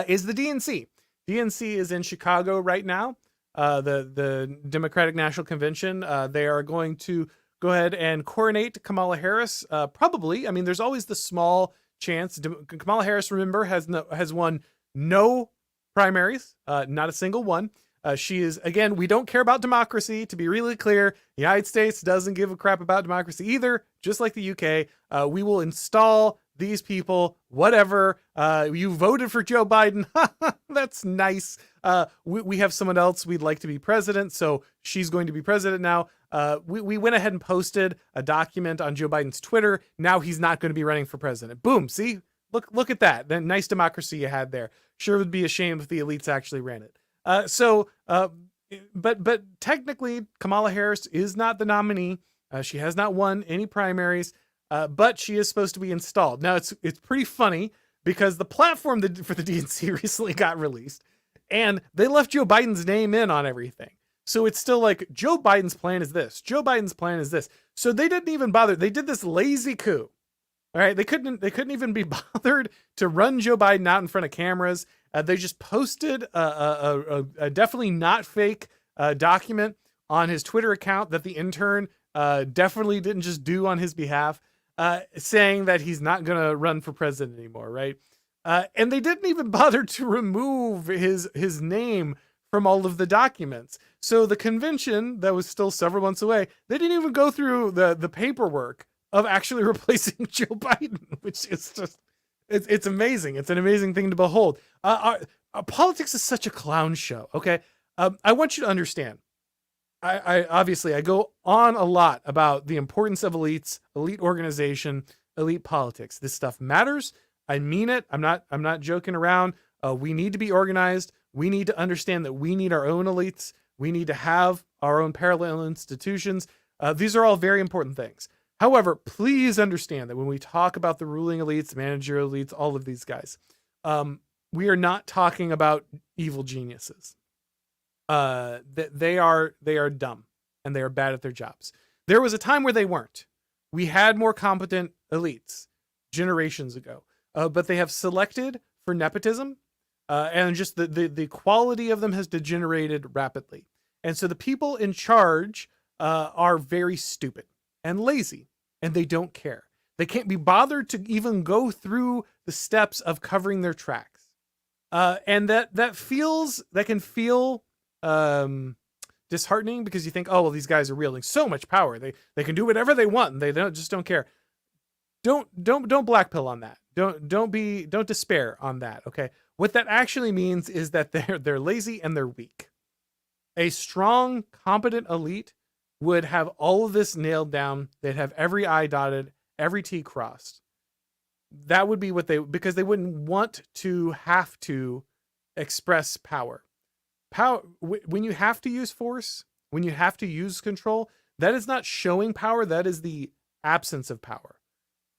is the DNC. DNC is in Chicago right now. The Democratic National Convention. They are going to go ahead and coronate Kamala Harris. Probably. I mean, there's always the small chance. Kamala Harris, remember, has won no primaries, not a single one. She is, again, we don't care about democracy, to be really clear. The United States doesn't give a crap about democracy either, just like the UK. We will install these people, whatever. You voted for Joe Biden. That's nice. We have someone else we'd like to be president, so she's going to be president now. We went ahead and posted a document on Joe Biden's Twitter. Now he's not going to be running for president. Boom. See? Look at that. The nice democracy you had there. Sure would be a shame if the elites actually ran it. But technically, Kamala Harris is not the nominee. She has not won any primaries, but she is supposed to be installed. Now, it's pretty funny because the platform for the DNC recently got released, and they left Joe Biden's name in on everything. So it's still like, Joe Biden's plan is this. Joe Biden's plan is this. So they didn't even bother. They did this lazy coup. All right, they couldn't even be bothered to run Joe Biden out in front of cameras. They just posted a definitely not fake document on his Twitter account that the intern definitely didn't just do on his behalf, saying that he's not going to run for president anymore, right? And they didn't even bother to remove his name from all of the documents. So the convention that was still several months away, they didn't even go through the paperwork of actually replacing Joe Biden, which is just, it's amazing. It's an amazing thing to behold. Our politics is such a clown show. Okay. I want you to understand. I obviously, I go on a lot about the importance of elites, elite organization, elite politics. This stuff matters. I mean it. I'm not joking around. We need to be organized. We need to understand that we need our own elites. We need to have our own parallel institutions. These are all very important things. However, please understand that when we talk about the ruling elites, managerial elites, all of these guys, we are not talking about evil geniuses. They are dumb and they are bad at their jobs. There was a time where they weren't. We had more competent elites generations ago, but they have selected for nepotism, and just the quality of them has degenerated rapidly. And so the people in charge are very stupid and lazy, and they don't care. They can't be bothered to even go through the steps of covering their tracks. And that can feel disheartening, because you think, oh, well, these guys are wielding so much power. They can do whatever they want, and they don't care. Don't black pill on that. Don't despair on that. Okay. What that actually means is that they're lazy and they're weak. A strong, competent elite would have all of this nailed down. They'd have every I dotted, every T crossed. That would be because they wouldn't want to have to express power. When you have to use force, when you have to use control, that is not showing power. That is the absence of power.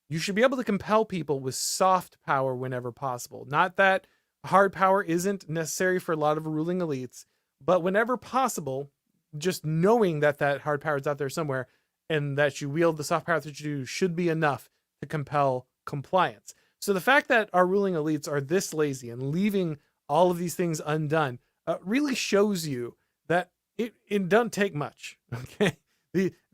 You should be able to compel people with soft power whenever possible. Not that hard power isn't necessary for a lot of ruling elites, but whenever possible, just knowing that hard power is out there somewhere and that you wield the soft power that you do should be enough to compel compliance. So the fact that our ruling elites are this lazy and leaving all of these things undone really shows you that it doesn't take much. Okay.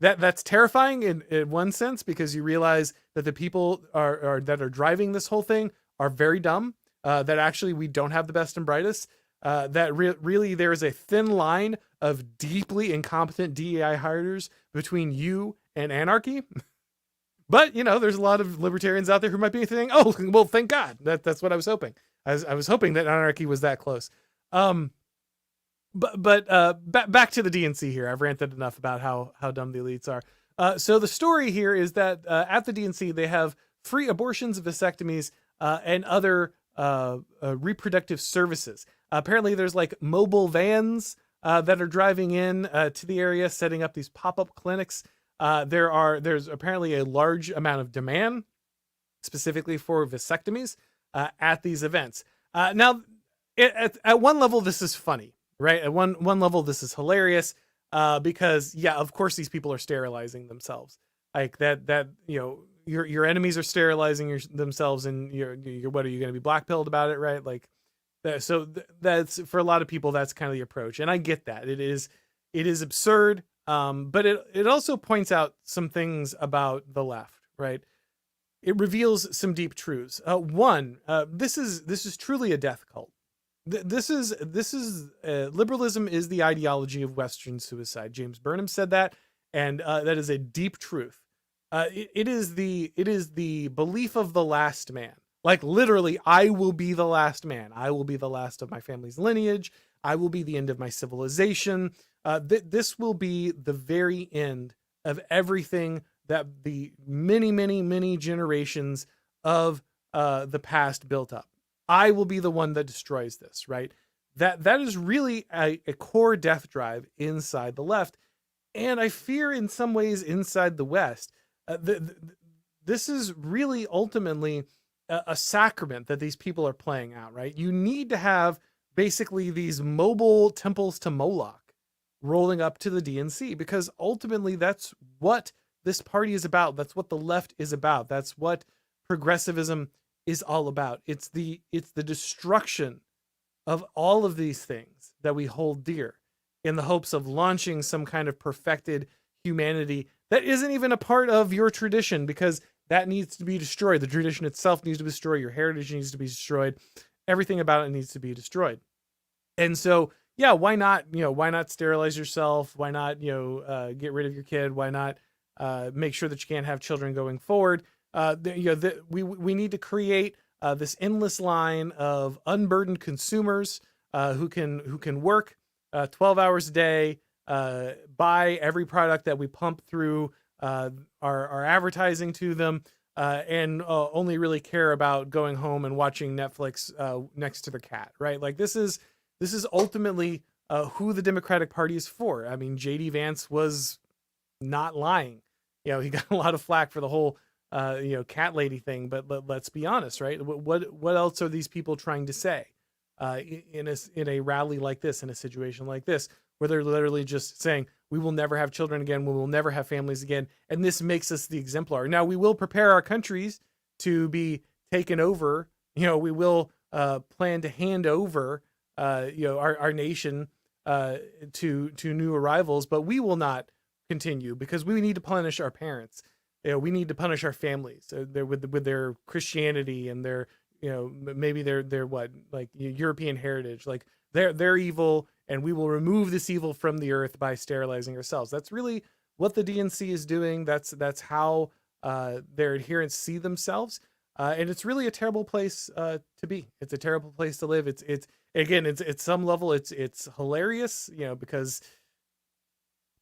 That's terrifying in one sense, because you realize that the people that are driving this whole thing are very dumb, that actually we don't have the best and brightest, that really there is a thin line of deeply incompetent DEI hires between you and anarchy. But, there's a lot of libertarians out there who might be thinking, oh, well, thank God. That's what I was hoping. I was hoping that anarchy was that close. But back to the DNC here. I've ranted enough about how dumb the elites are. So the story here is that at the DNC, they have free abortions, vasectomies, and other reproductive services. Apparently there's like mobile vans that are driving in to the area, setting up these pop-up clinics. There's apparently a large amount of demand, specifically for vasectomies, at these events. Now, at one level, this is funny, right? At one level, this is hilarious, because yeah, of course, these people are sterilizing themselves, like that your enemies are sterilizing themselves, and you're what are you going to be blackpilled about it, right? Like that. So that's for a lot of people, that's kind of the approach, and I get that it is absurd. But it also points out some things about the left, right? It reveals some deep truths. One, this is truly a death cult. This is liberalism is the ideology of Western suicide. James Burnham said that, and that is a deep truth. It is the belief of the last man. Like literally, I will be the last man. I will be the last of my family's lineage. I will be the end of my civilization. This will be the very end of everything that the many generations of the past built up. I will be the one that destroys this, right? That is really a core death drive inside the left, and I fear in some ways inside the West. This is really ultimately a sacrament that these people are playing out, right? You need to have basically these mobile temples to Moloch rolling up to the DNC, because ultimately that's what this party is about. That's what the left is about. That's what progressivism is all about. It's the destruction of all of these things that we hold dear in the hopes of launching some kind of perfected humanity that isn't even a part of your tradition, because that needs to be destroyed. The tradition itself needs to be destroyed. Your heritage needs to be destroyed. Everything about it needs to be destroyed. And so, yeah, why not sterilize yourself? Why not, get rid of your kid? Why not make sure that you can't have children going forward? We need to create this endless line of unburdened consumers who can work 12 hours a day, buy every product that we pump through our advertising to them, and only really care about going home and watching Netflix next to their cat, right? Like this is ultimately who the Democratic Party is for. I mean, JD Vance was not lying. He got a lot of flack for the whole cat lady thing, but let's be honest, right? What else are these people trying to say in a rally like this, in a situation like this, where they're literally just saying, we will never have children again, we will never have families again, and this makes us the exemplar. Now, we will prepare our countries to be taken over. We will plan to hand over our nation to new arrivals, but we will not continue, because we need to punish our parents. We need to punish our families with their Christianity and their maybe their what, like European heritage. Like they're evil, and we will remove this evil from the earth by sterilizing ourselves. That's really what the DNC is doing. That's how their adherents see themselves, and it's really a terrible place to be. It's a terrible place to live. It's again, it's at some level it's hilarious, because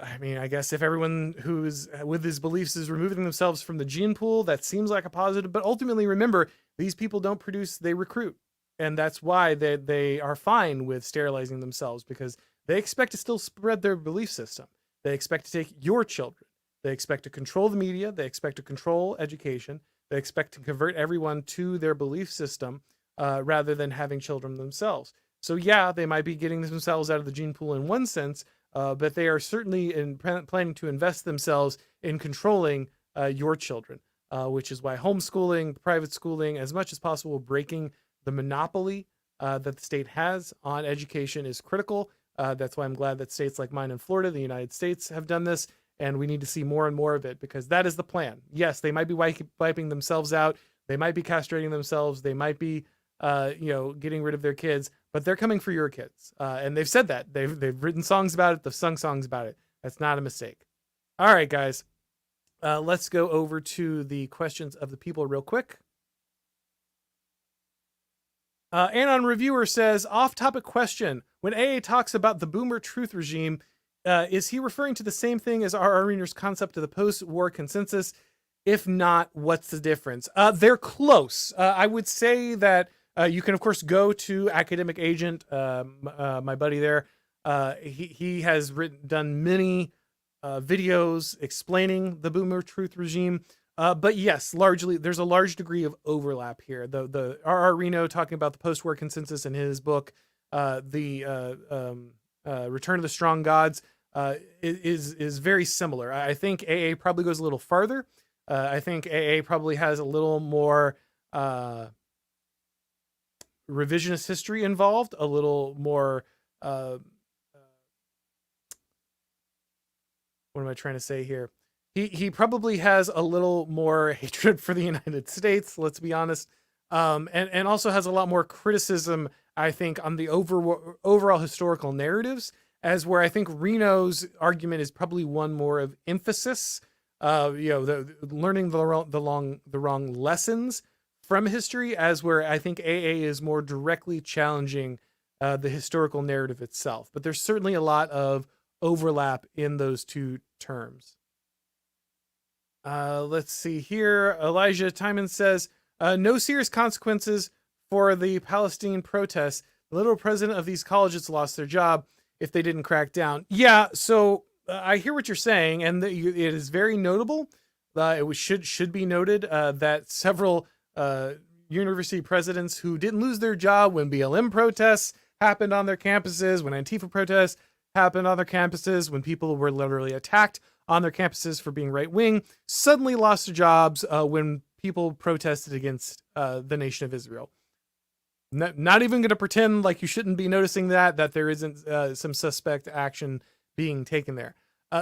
I mean, I guess if everyone who's with his beliefs is removing themselves from the gene pool, that seems like a positive. But ultimately, remember, these people don't produce, they recruit. And that's why they are fine with sterilizing themselves, because they expect to still spread their belief system. They expect to take your children. They expect to control the media. They expect to control education. They expect to convert everyone to their belief system rather than having children themselves. So yeah, they might be getting themselves out of the gene pool in one sense, but they are certainly planning to invest themselves in controlling your children, which is why homeschooling, private schooling, as much as possible, breaking the monopoly that the state has on education is critical. That's why I'm glad that states like mine in Florida, the United States, have done this, and we need to see more and more of it, because that is the plan. Yes, they might be wiping themselves out. They might be castrating themselves. They might be getting rid of their kids, but they're coming for your kids. And they've said that. They've written songs about it. They've sung songs about it. That's not a mistake. All right, guys. Let's go over to the questions of the people real quick. Anon Reviewer says, off-topic question. When AA talks about the boomer truth regime, is he referring to the same thing as our Auroner's concept of the post-war consensus? If not, what's the difference? They're close. I would say that you can, of course, go to Academic Agent, my buddy there, He has done many videos explaining the Boomer Truth regime. But yes, largely there's a large degree of overlap here. The R.R. Reno talking about the post-war consensus in his book, the Return of the Strong Gods, is very similar. I think AA probably goes a little farther. I think AA probably has a little more revisionist history involved, a little more. What am I trying to say here? He probably has a little more hatred for the United States. Let's be honest, and also has a lot more criticism, I think, on the overall historical narratives. As where I think Reno's argument is probably one more of emphasis. Learning the wrong lessons from history, as where I think AA is more directly challenging the historical narrative itself. But there's certainly a lot of overlap in those two terms. Let's see here. Elijah Timon says, no serious consequences for the Palestinian protests. The literal president of these colleges lost their job if they didn't crack down. Yeah, so I hear what you're saying, and it is very notable. It should be noted that several university presidents who didn't lose their job when BLM protests happened on their campuses, when Antifa protests happened on their campuses, when people were literally attacked on their campuses for being right-wing, suddenly lost their jobs when people protested against the nation of Israel. Not even going to pretend like you shouldn't be noticing that there isn't some suspect action being taken there.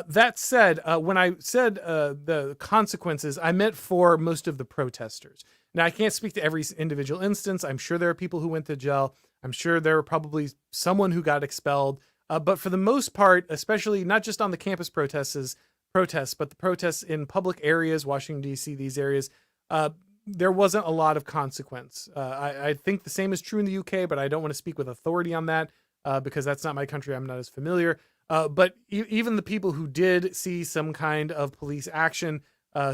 That said, when I said the consequences, I meant for most of the protesters. Now, I can't speak to every individual instance. I'm sure there are people who went to jail. I'm sure there were probably someone who got expelled. But for the most part, especially not just on the campus protests, but the protests in public areas, Washington, D.C., these areas, there wasn't a lot of consequence. I think the same is true in the UK, but I don't want to speak with authority on that because that's not my country. I'm not as familiar. But even the people who did see some kind of police action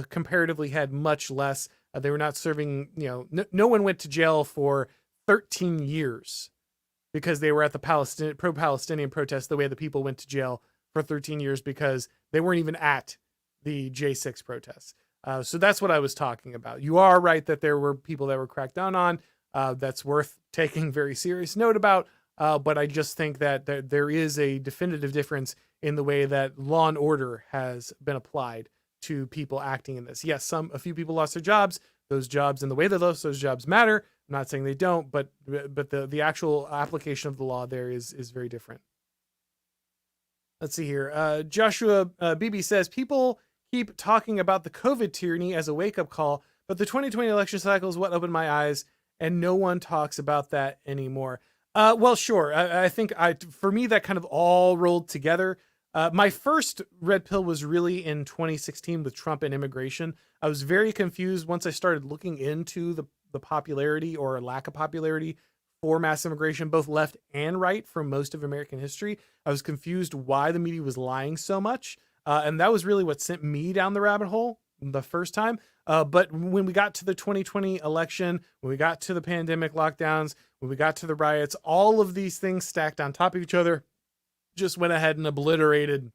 comparatively had much less. They were not serving, no one went to jail for 13 years because they were at the pro-Palestinian protest the way the people went to jail for 13 years because they weren't even at the J6 protests. So that's what I was talking about. You are right that there were people that were cracked down on. That's worth taking very serious note about. But I just think that there is a definitive difference in the way that law and order has been applied to people acting in this. Yes, a few people lost their jobs. Those jobs and the way they lost those jobs matter. I'm not saying they don't, but the actual application of the law there is very different. Let's see here. Joshua Beebe says, people keep talking about the COVID tyranny as a wake-up call, but the 2020 election cycle is what opened my eyes, and no one talks about that anymore. Well, sure. I think for me, that kind of all rolled together. My first red pill was really in 2016 with Trump and immigration. I was very confused once I started looking into the popularity or lack of popularity for mass immigration, both left and right, for most of American history. I was confused why the media was lying so much. And that was really what sent me down the rabbit hole the first time. But when we got to the 2020 election, when we got to the pandemic lockdowns, when we got to the riots, all of these things stacked on top of each other just went ahead and obliterated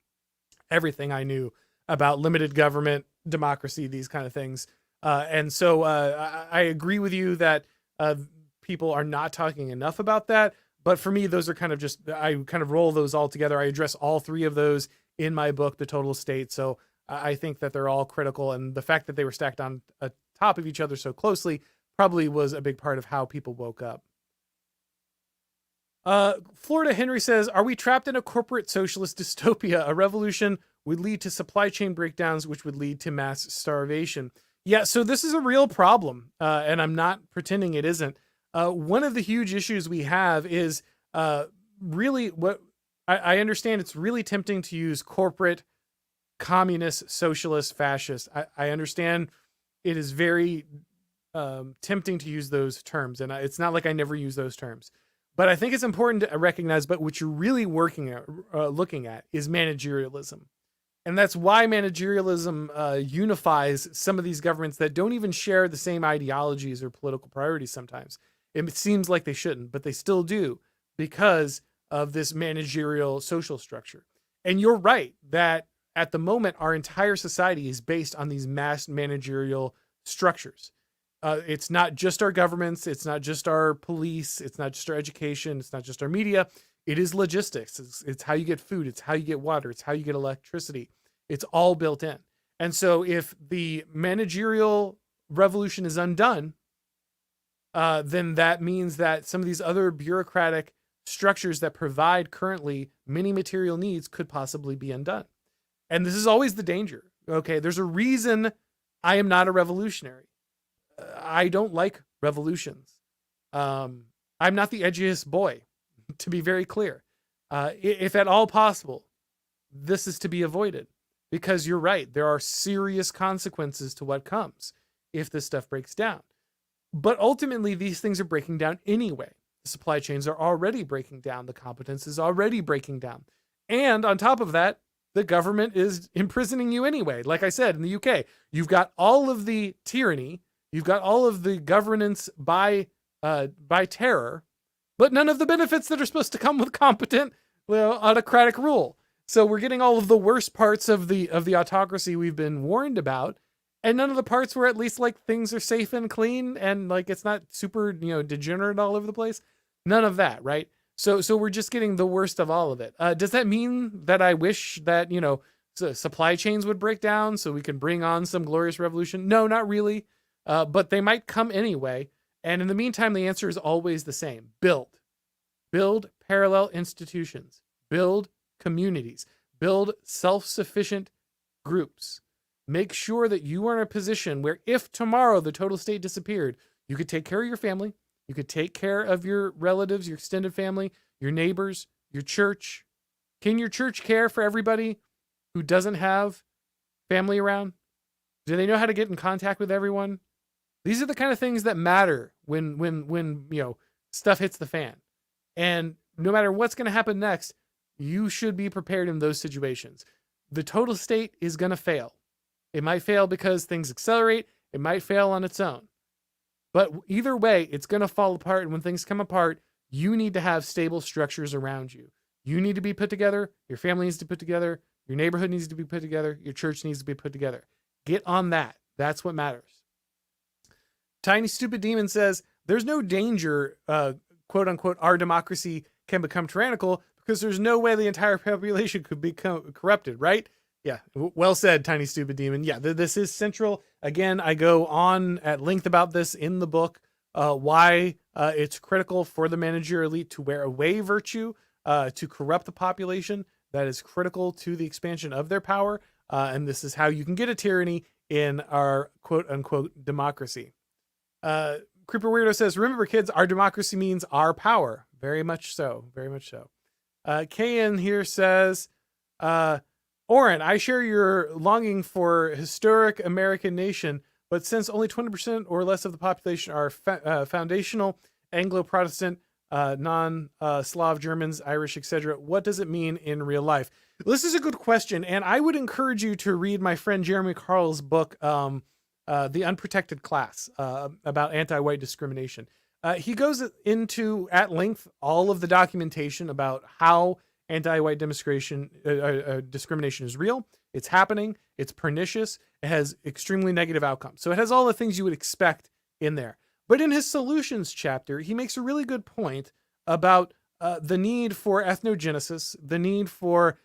everything I knew about limited government, democracy, these kind of things. And so I agree with you that people are not talking enough about that. But for me, those are kind of I kind of roll those all together. I address all three of those in my book, The Total State. So I think that they're all critical. And the fact that they were stacked on top of each other so closely probably was a big part of how people woke up. Florida Henry says, are we trapped in a corporate socialist dystopia? A revolution would lead to supply chain breakdowns, which would lead to mass starvation. Yeah, so this is a real problem, and I'm not pretending it isn't. One of the huge issues we have is really what I understand. It's really tempting to use corporate, communist, socialist, fascist. I understand it is very tempting to use those terms, and it's not like I never use those terms. But I think it's important to recognize, but what you're really looking at is managerialism. And that's why managerialism unifies some of these governments that don't even share the same ideologies or political priorities sometimes. It seems like they shouldn't, but they still do, because of this managerial social structure. And you're right that at the moment, our entire society is based on these mass managerial structures. It's not just our governments. It's not just our police. It's not just our education. It's not just our media. It is logistics. It's how you get food. It's how you get water. It's how you get electricity. It's all built in. And so if the managerial revolution is undone, then that means that some of these other bureaucratic structures that provide currently many material needs could possibly be undone. And this is always the danger. Okay, there's a reason I am not a revolutionary. I don't like revolutions. I'm not the edgiest boy, to be very clear. If at all possible, this is to be avoided. Because you're right, there are serious consequences to what comes if this stuff breaks down. But ultimately, these things are breaking down anyway. The supply chains are already breaking down. The competence is already breaking down. And on top of that, the government is imprisoning you anyway. Like I said, in the UK, you've got all of the tyranny, you've got all of the governance by terror, but none of the benefits that are supposed to come with competent, autocratic rule. So we're getting all of the worst parts of the autocracy we've been warned about, and none of the parts where at least like things are safe and clean and like it's not super, degenerate all over the place. None of that, right? So we're just getting the worst of all of it. Does that mean that I wish that, supply chains would break down so we can bring on some glorious revolution? No, not really. But they might come anyway. And in the meantime, the answer is always the same. Build parallel institutions. Build communities. Build self-sufficient groups. Make sure that you are in a position where if tomorrow the total state disappeared, you could take care of your family. You could take care of your relatives, your extended family, your neighbors, your church. Can your church care for everybody who doesn't have family around? Do they know how to get in contact with everyone? These are the kind of things that matter when stuff hits the fan. And no matter what's going to happen next, you should be prepared in those situations. The total state is going to fail. It might fail because things accelerate. It might fail on its own. But either way, it's going to fall apart. And when things come apart, you need to have stable structures around you. You need to be put together. Your family needs to be put together. Your neighborhood needs to be put together. Your church needs to be put together. Get on that. That's what matters. Tiny Stupid Demon says, there's no danger, quote unquote, our democracy can become tyrannical because there's no way the entire population could become corrupted, right? Yeah, well said, Tiny Stupid Demon. Yeah, this is central. Again, I go on at length about this in the book, why it's critical for the managerial elite to wear away virtue, to corrupt the population. That is critical to the expansion of their power. And this is how you can get a tyranny in our quote-unquote democracy. Creeper Weirdo says, remember, kids, our democracy means our power. Very much so. Very much so. Kayan here says, Auron, I share your longing for historic American nation, but since only 20% or less of the population are foundational Anglo-Protestant, non-Slav Germans, Irish, etc., what does it mean in real life? This is a good question, and I would encourage you to read my friend Jeremy Carl's book, The Unprotected Class, about anti-white discrimination. He goes into, at length, all of the documentation about how anti-white discrimination is real. It's happening. It's pernicious. It has extremely negative outcomes. So it has all the things you would expect in there. But in his solutions chapter, he makes a really good point about the need for ethnogenesis, the need for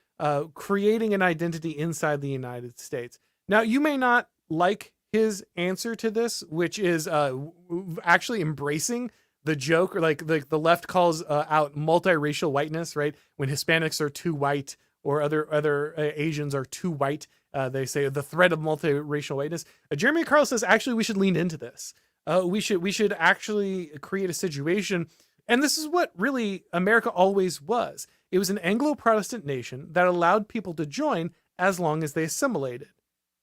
creating an identity inside the United States. Now, you may not like his answer to this, which is actually embracing the joke, or like the left calls out multiracial whiteness, right? When Hispanics are too white or other Asians are too white, they say the threat of multiracial whiteness. Jeremy Carl says, actually, we should lean into this. We should actually create a situation. And this is what really America always was. It was an Anglo-Protestant nation that allowed people to join as long as they assimilated.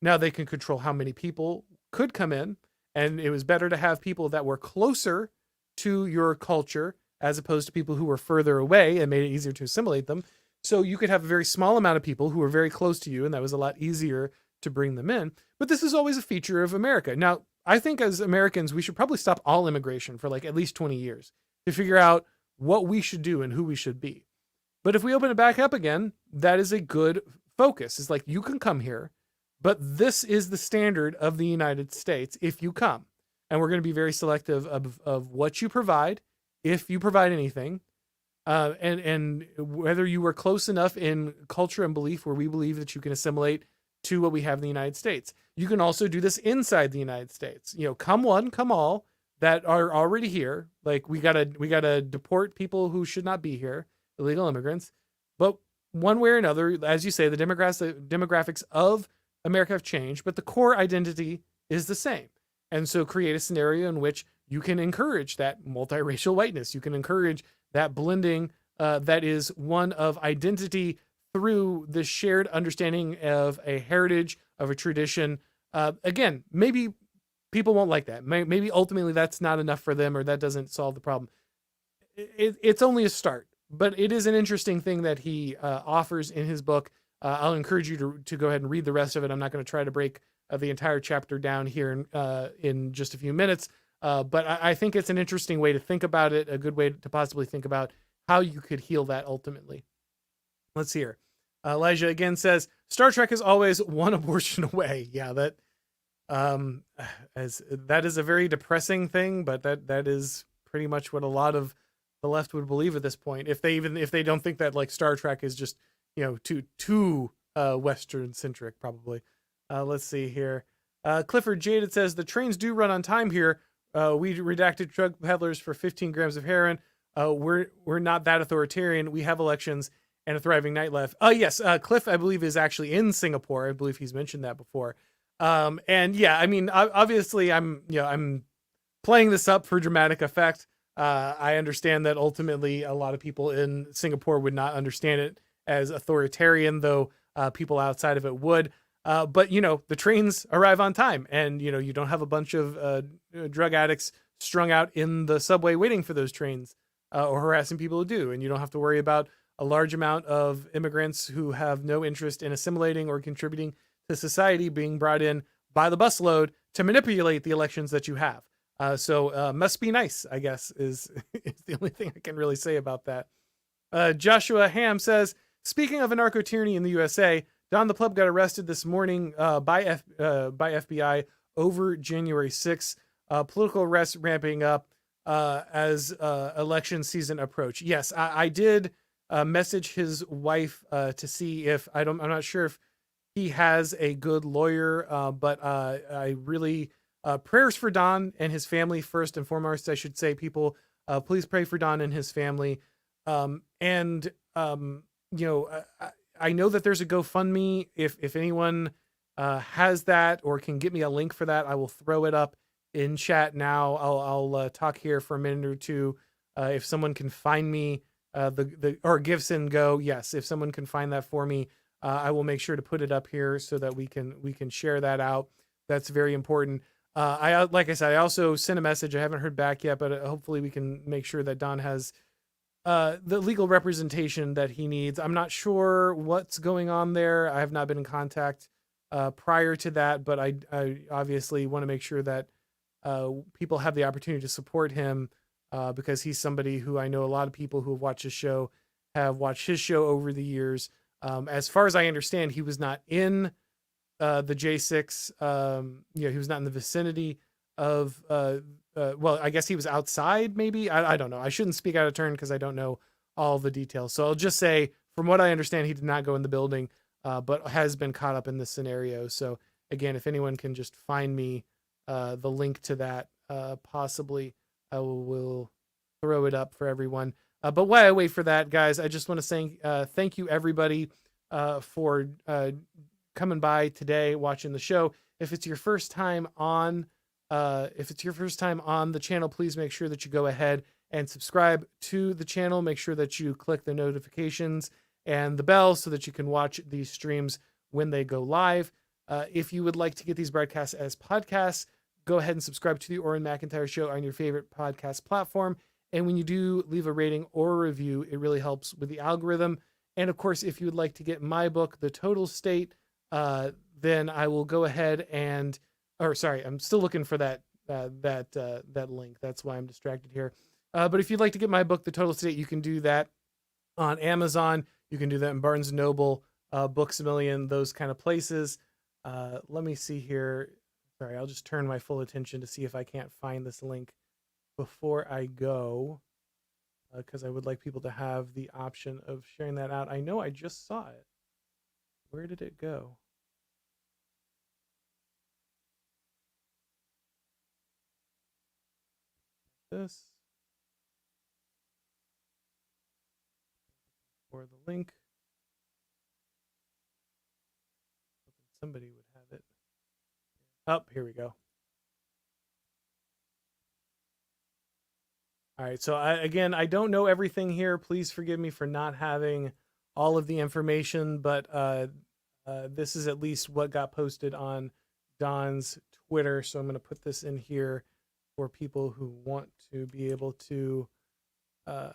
Now they can control how many people could come in, and it was better to have people that were closer to your culture as opposed to people who were further away, and made it easier to assimilate them. So you could have a very small amount of people who were very close to you, and that was a lot easier to bring them in. But this is always a feature of America. Now, I think as Americans, we should probably stop all immigration for like at least 20 years to figure out what we should do and who we should be. But if we open it back up again, that is a good focus. It's like, you can come here, but this is the standard of the United States if you come. And we're going to be very selective of what you provide, if you provide anything, and whether you are close enough in culture and belief where we believe that you can assimilate to what we have in the United States. You can also do this inside the United States. Come one, come all that are already here. Like, we gotta deport people who should not be here, illegal immigrants. But one way or another, as you say, the demographics of America have changed, but the core identity is the same. And so create a scenario in which you can encourage that multiracial whiteness. You can encourage that blending that is one of identity through the shared understanding of a heritage, of a tradition. Again, maybe people won't like that. Maybe ultimately that's not enough for them, or that doesn't solve the problem. It's only a start, but it is an interesting thing that he offers in his book. I'll encourage you to go ahead and read the rest of it. I'm not going to try to break the entire chapter down here in just a few minutes. But I think it's an interesting way to think about it, a good way to possibly think about how you could heal that ultimately. Let's see here. Elijah again says, Star Trek is always one abortion away. Yeah, that is a very depressing thing, but that is pretty much what a lot of the left would believe at this point. If they don't think that, like, Star Trek is just, too Western centric, probably. Let's see here. Clifford Jaded says, the trains do run on time here. We redacted drug peddlers for 15 grams of heroin. We're not that authoritarian. We have elections and a thriving nightlife. Yes, Cliff, I believe, is actually in Singapore. I believe he's mentioned that before. And yeah, I mean, obviously, I'm playing this up for dramatic effect. I understand that ultimately a lot of people in Singapore would not understand it as authoritarian, though people outside of it would. But the trains arrive on time, and you don't have a bunch of drug addicts strung out in the subway waiting for those trains, or harassing people who do. And you don't have to worry about a large amount of immigrants who have no interest in assimilating or contributing to society being brought in by the busload to manipulate the elections that you have. So must be nice, I guess, is the only thing I can really say about that. Joshua Ham says, speaking of anarcho-tyranny in the USA, Don the Pleb got arrested this morning by FBI over January 6th. Political arrests ramping up as election season approach. Yes, I did message his wife to see if I'm not sure if he has a good lawyer, but I really prayers for Don and his family first and foremost. I should say, people, please pray for Don and his family. I know that there's a GoFundMe. If anyone has that or can get me a link for that, I will throw it up in chat now. I'll talk here for a minute or two. If someone can find me or Gibson Go, yes, if someone can find that for me, I will make sure to put it up here so that we can share that out. That's very important. Like I said, I also sent a message. I haven't heard back yet, but hopefully we can make sure that Don has the legal representation that he needs. I'm not sure what's going on there. I have not been in contact prior to that, but I obviously want to make sure that people have the opportunity to support him because he's somebody who I know a lot of people who have watched his show have watched his show over the years. As far as I understand, he was not in the J6. He was not in the vicinity of well, I guess he was outside, maybe. I don't know. I shouldn't speak out of turn because I don't know all the details. So I'll just say, from what I understand, he did not go in the building, but has been caught up in this scenario. So again, if anyone can just find me the link to that, possibly I will throw it up for everyone. But while I wait for that, guys, I just want to say thank you, everybody, for coming by today, watching the show. If it's your first time on the channel, please make sure that you go ahead and subscribe to the channel. Make sure that you click the notifications and the bell so that you can watch these streams when they go live. If you would like to get these broadcasts as podcasts, go ahead and subscribe to the Auron MacIntyre Show on your favorite podcast platform. And when you do leave a rating or a review, it really helps with the algorithm. And of course, if you would like to get my book, The Total State, then I will go ahead and, I'm still looking for that link. That's why I'm distracted here. But if you'd like to get my book, The Total State, you can do that on Amazon. You can do that in Barnes and Noble, Books a Million, those kind of places. Let me see here. Sorry, I'll just turn my full attention to see if I can't find this link before I go, because I would like people to have the option of sharing that out. I know I just saw it. Where did it go? This or the link. Somebody would have it. Oh, here we go. All right. So again, I don't know everything here. Please forgive me for not having all of the information, but this is at least what got posted on Don's Twitter. So I'm going to put this in here for people who want to be able to uh,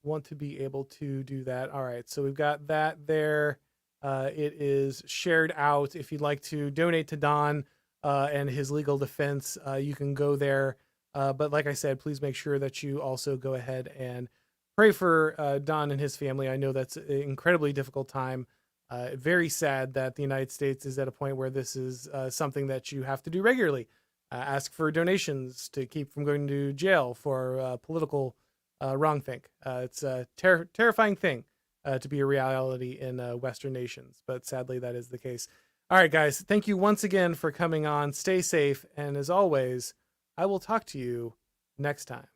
do that. All right. So we've got that there. It is shared out. If you'd like to donate to Don and his legal defense, you can go there. But like I said, please make sure that you also go ahead and pray for Don and his family. I know that's an incredibly difficult time. Very sad that the United States is at a point where this is something that you have to do regularly. Ask for donations to keep from going to jail for political wrongthink. It's a terrifying thing to be a reality in Western nations, but sadly that is the case. All right, guys, thank you once again for coming on. Stay safe, and as always, I will talk to you next time.